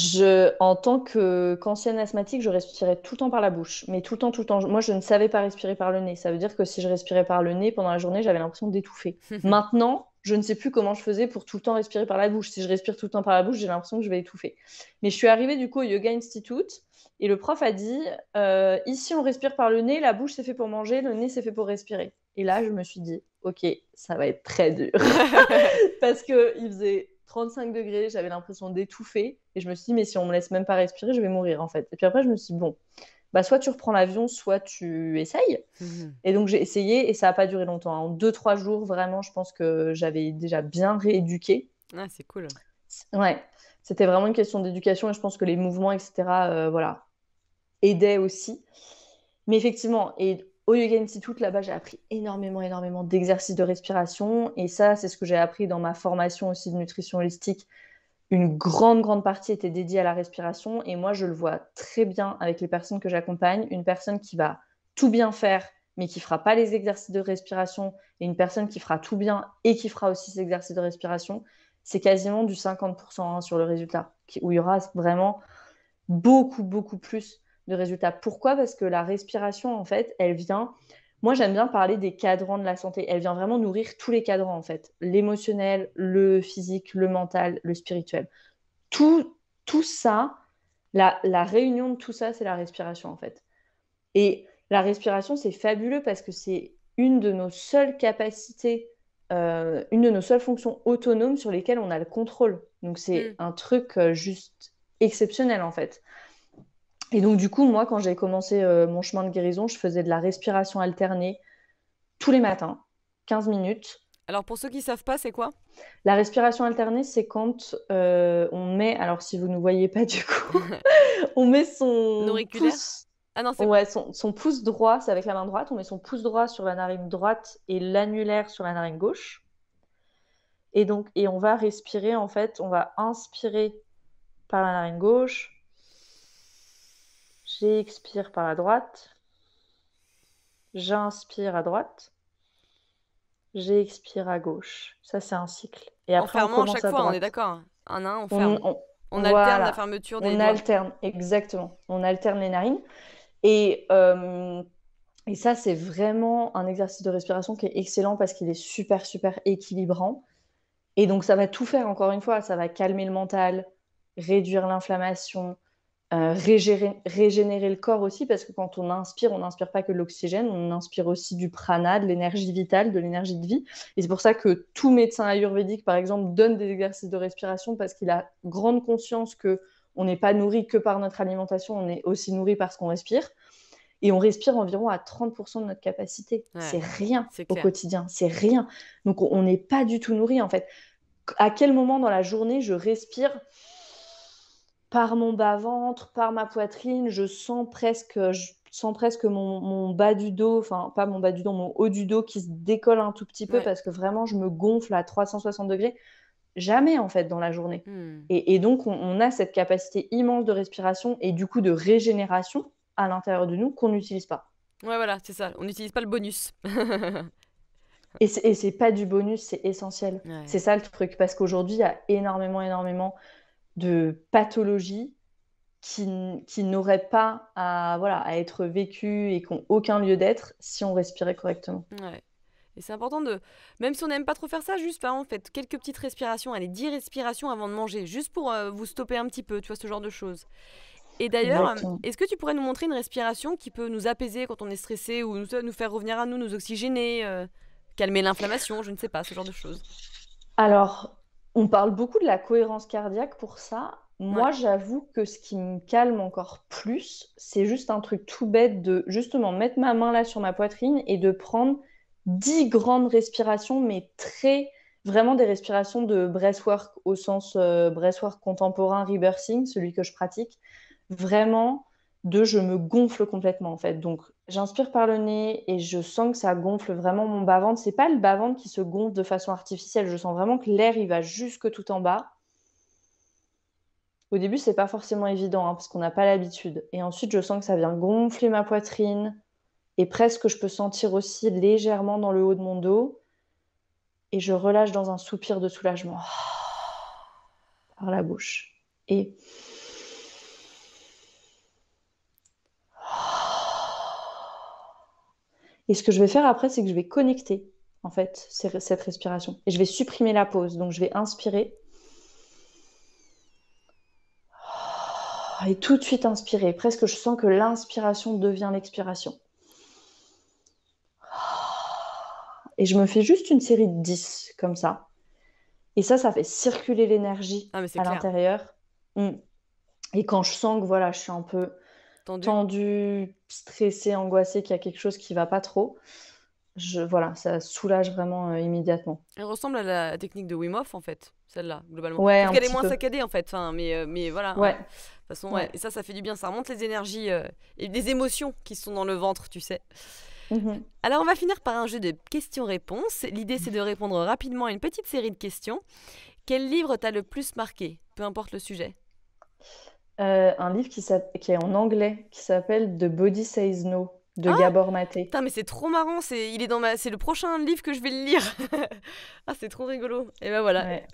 En tant qu'ancienne asthmatique, je respirais tout le temps par la bouche, mais tout le temps, tout le temps. Moi, je ne savais pas respirer par le nez. Ça veut dire que si je respirais par le nez pendant la journée, j'avais l'impression d'étouffer. Maintenant, je ne sais plus comment je faisais pour tout le temps respirer par la bouche. Si je respire tout le temps par la bouche, j'ai l'impression que je vais étouffer. Mais je suis arrivée du coup au Yoga Institute et le prof a dit ici, on respire par le nez, la bouche c'est fait pour manger, le nez c'est fait pour respirer. Et là, je me suis dit ok, ça va être très dur. Parce qu'il faisait 35 degrés, j'avais l'impression d'étouffer. Et je me suis dit, mais si on me laisse même pas respirer, je vais mourir en fait. Et puis après, je me suis dit, bon, bah, soit tu reprends l'avion, soit tu essayes. Et donc j'ai essayé et ça n'a pas duré longtemps. En 2, 3 jours, vraiment, je pense que j'avais déjà bien rééduqué. Ah, c'est cool. Ouais, c'était vraiment une question d'éducation et je pense que les mouvements, etc., voilà, aidaient aussi. Mais effectivement, et au Yoga Institute, là-bas, j'ai appris énormément, énormément d'exercices de respiration. Et ça, c'est ce que j'ai appris dans ma formation aussi de nutrition holistique. Une grande, grande partie était dédiée à la respiration. Et moi, je le vois très bien avec les personnes que j'accompagne. Une personne qui va tout bien faire, mais qui ne fera pas les exercices de respiration, et une personne qui fera tout bien et qui fera aussi ces exercices de respiration, c'est quasiment du 50% hein, sur le résultat, où il y aura vraiment beaucoup, beaucoup plus de résultats. Pourquoi? Parce que la respiration, en fait, elle vient... Moi, j'aime bien parler des cadrans de la santé. Elle vient vraiment nourrir tous les cadrans, en fait. L'émotionnel, le physique, le mental, le spirituel. Tout ça, la réunion de tout ça, c'est la respiration, en fait. Et la respiration, c'est fabuleux parce que c'est une de nos seules capacités, une de nos seules fonctions autonomes sur lesquelles on a le contrôle. Donc, c'est un truc juste exceptionnel, en fait. Et donc, du coup, moi, quand j'ai commencé mon chemin de guérison, je faisais de la respiration alternée tous les matins, 15 minutes. Alors, pour ceux qui savent pas, c'est quoi? La respiration alternée, c'est quand on met, alors si vous ne voyez pas du coup, on met son L'auriculaire? pouce, Ah non, c'est... ouais, son pouce droit, c'est avec la main droite, on met son pouce droit sur la narine droite et l'annulaire sur la narine gauche. Et donc, et on va respirer, en fait, on va inspirer par la narine gauche, j'expire par la droite, j'inspire à droite, j'expire à gauche. Ça, c'est un cycle. Et En après, on fermant à commence chaque à fois, on est droite. d'accord. Un à un, on On, ferme. on- On alterne la voilà, fermeture des on doigts. alterne, exactement. On alterne les narines. Et, euh, et ça, c'est vraiment un exercice de respiration qui est excellent parce qu'il est super, super équilibrant. Et donc, ça va tout faire, encore une fois. Ça va calmer le mental, réduire l'inflammation, régénérer le corps aussi, parce que quand on n'inspire pas que de l'oxygène, on inspire aussi du prana, de l'énergie vitale, de l'énergie de vie. Et c'est pour ça que tout médecin ayurvédique, par exemple, donne des exercices de respiration parce qu'il a grande conscience que on n'est pas nourri que par notre alimentation, on est aussi nourri par ce qu'on respire. Et on respire environ à 30% de notre capacité. Ouais, C'est rien c'est au clair. quotidien, c'est rien. Donc on n'est pas du tout nourri en fait. À quel moment dans la journée je respire par mon bas-ventre, par ma poitrine, je sens presque mon bas du dos, enfin pas mon bas du dos, mon haut du dos qui se décolle un tout petit peu Ouais. parce que vraiment je me gonfle à 360 degrés. Jamais en fait dans la journée. Hmm. Et donc on a cette capacité immense de respiration et du coup de régénération à l'intérieur de nous qu'on n'utilise pas. Ouais, voilà, c'est ça. On n'utilise pas le bonus. Et c'est pas du bonus, c'est essentiel. Ouais. C'est ça le truc, parce qu'aujourd'hui, il y a énormément, énormément de pathologies qui n'auraient pas voilà, à être vécues et qui n'ont aucun lieu d'être si on respirait correctement. Ouais. Et c'est important de, même si on n'aime pas trop faire ça, juste par exemple, faites quelques petites respirations, allez, 10 respirations avant de manger, juste pour vous stopper un petit peu, tu vois, ce genre de choses. Et d'ailleurs, Exactement. est-ce que tu pourrais nous montrer une respiration qui peut nous apaiser quand on est stressé ou nous faire revenir à nous, nous oxygéner, calmer l'inflammation, je ne sais pas, ce genre de choses. Alors, on parle beaucoup de la cohérence cardiaque pour ça. Ouais. Moi, j'avoue que ce qui me calme encore plus, c'est juste un truc tout bête de justement mettre ma main là sur ma poitrine et de prendre 10 grandes respirations, mais vraiment des respirations de breathwork au sens breathwork contemporain, rebirthing, celui que je pratique. Vraiment je me gonfle complètement en fait. Donc j'inspire par le nez et je sens que ça gonfle vraiment mon bas-ventre. C'est pas le bas-ventre qui se gonfle de façon artificielle. Je sens vraiment que l'air il va jusque tout en bas. Au début, c'est pas forcément évident hein, parce qu'on n'a pas l'habitude. Et ensuite, je sens que ça vient gonfler ma poitrine et presque je peux sentir aussi légèrement dans le haut de mon dos. Et je relâche dans un soupir de soulagement par la bouche. Et ce que je vais faire après, c'est que je vais connecter en fait cette respiration. Et je vais supprimer la pause. Donc je vais inspirer et tout de suite inspirer. Presque je sens que l'inspiration devient l'expiration. Et je me fais juste une série de 10 comme ça. Et ça fait circuler l'énergie Ah, mais c'est à clair. l'intérieur. Mm. Et quand je sens que voilà, je suis un peu Tendu. tendue, stressée, angoissée, qu'il y a quelque chose qui va pas trop, voilà, ça soulage vraiment immédiatement. Elle ressemble à la technique de Wim Hof, en fait, celle-là, globalement. Ouais, Sauf un qu'elle est petit moins peu. saccadée, en fait. Enfin, mais voilà, ouais. Ouais, De toute façon, ouais. ouais. Et ça fait du bien. Ça remonte les énergies et les émotions qui sont dans le ventre, tu sais. Mhm. Alors, on va finir par un jeu de questions-réponses. L'idée, c'est de répondre rapidement à une petite série de questions. Quel livre t'a le plus marqué? Peu importe le sujet. Un livre qui est en anglais, qui s'appelle The Body Says No, de Ah, Gabor Maté. putain, mais c'est trop marrant. C'est le prochain livre que je vais le lire. Ah, c'est trop rigolo. Et ben voilà. Ouais,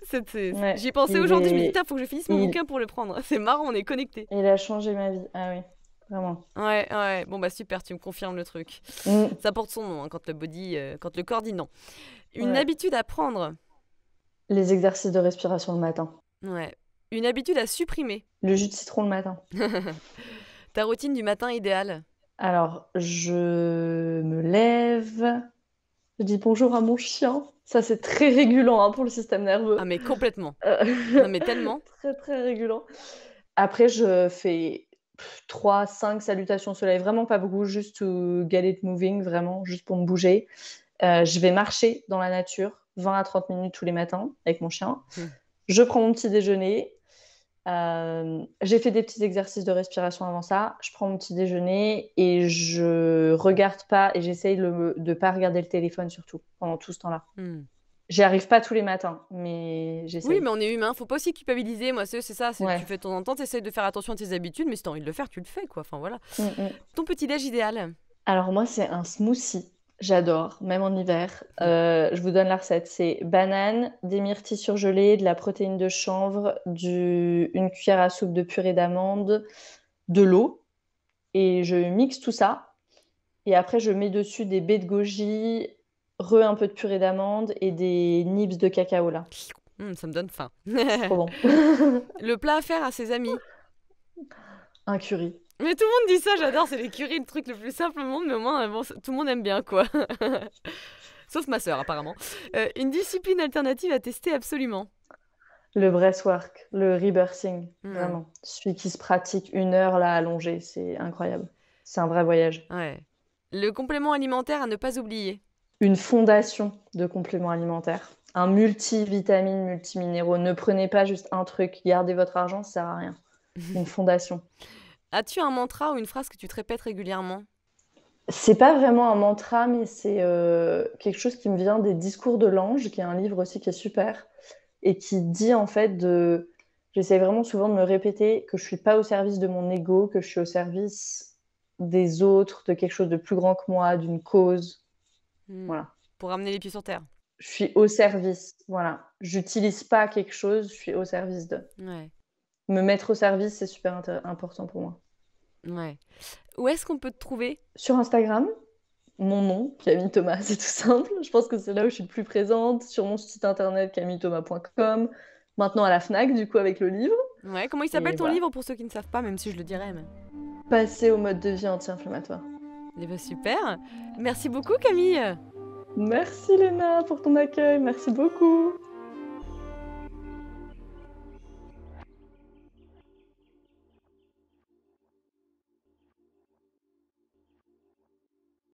J'y ouais. pensais aujourd'hui. Je me dis, putain, faut que je finisse mon Il, bouquin pour le prendre. C'est marrant, on est connectés. il a changé ma vie. Ah oui, vraiment. Ouais, ouais. Bon, bah super, tu me confirmes le truc. Mm, Ça porte son nom hein, quand le corps dit non. Une ouais. habitude à prendre. Les exercices de respiration le matin. Ouais. Une habitude à supprimer. Le jus de citron le matin. Ta routine du matin idéale. Alors, je me lève, je dis bonjour à mon chien. Ça, c'est très régulant hein, pour le système Ah, nerveux. mais complètement. Euh, Non, mais tellement. Très, très régulant. Après, je fais 3, 5 salutations au soleil. Vraiment pas beaucoup, juste to get it moving, vraiment, juste pour me bouger. Je vais marcher dans la nature 20 à 30 minutes tous les matins avec mon chien. Hmm. Je prends mon petit déjeuner. J'ai fait des petits exercices de respiration avant ça. Je prends mon petit déjeuner et je regarde pas et j'essaye de pas regarder le téléphone surtout pendant tout ce temps-là. Hmm. J'y arrive pas tous les matins, mais Oui, j'essaye. mais on est humain. Faut pas aussi culpabiliser. Moi, c'est ça. Tu Ouais. fais de temps en temps, tu essayes de faire attention à tes habitudes, mais si t'as envie de le faire, tu le fais, quoi. Enfin, voilà. Mm, mm. Ton petit-déj idéal. Alors moi, c'est un smoothie. J'adore, même en hiver. Je vous donne la recette. C'est banane, des myrtilles surgelées, de la protéine de chanvre, une cuillère à soupe de purée d'amande, de l'eau. Et je mixe tout ça. Et après, je mets dessus des baies de goji, un peu de purée d'amande et des nibs de cacao là. Ça me donne faim. C'est trop bon. Le plat à faire à ses amis. Un curry. Mais tout le monde dit ça, j'adore, c'est les currys, le truc le plus simple au monde, mais au moins bon, tout le monde aime bien quoi. Sauf ma sœur apparemment. Une discipline alternative à tester absolument. Le breathwork, le rebirthing, vraiment. Celui qui se pratique 1 heure là allongé, c'est incroyable. C'est un vrai voyage. Ouais. Le complément alimentaire à ne pas oublier. Une fondation de compléments alimentaires. Un multivitamine, multiminéraux. Ne prenez pas juste un truc. Gardez votre argent, ça sert à rien. Une fondation. As-tu un mantra ou une phrase que tu te répètes régulièrement? C'est pas vraiment un mantra, mais c'est quelque chose qui me vient des Discours de l'ange, qui est un livre aussi qui est super, et qui dit en fait de... J'essaie vraiment souvent de me répéter que je suis pas au service de mon ego, que je suis au service des autres, de quelque chose de plus grand que moi, d'une cause. Voilà. Pour ramener les pieds sur terre. Je suis au service, voilà. J'utilise pas quelque chose, je suis au service de. Ouais. Me mettre au service, c'est super important pour moi. Ouais. Où est-ce qu'on peut te trouver? Sur Instagram, mon nom, Camille Thomas, c'est tout simple. Je pense que c'est là où je suis le plus présente. Sur mon site internet, camillethomas.com. Maintenant à la Fnac, du coup, avec le livre. Ouais, comment il s'appelle ton livre pour ceux qui ne savent pas, même si je le dirais. Mais... Passer au mode de vie anti-inflammatoire. Eh ben super. Merci beaucoup Camille. Merci Léna pour ton accueil, merci beaucoup.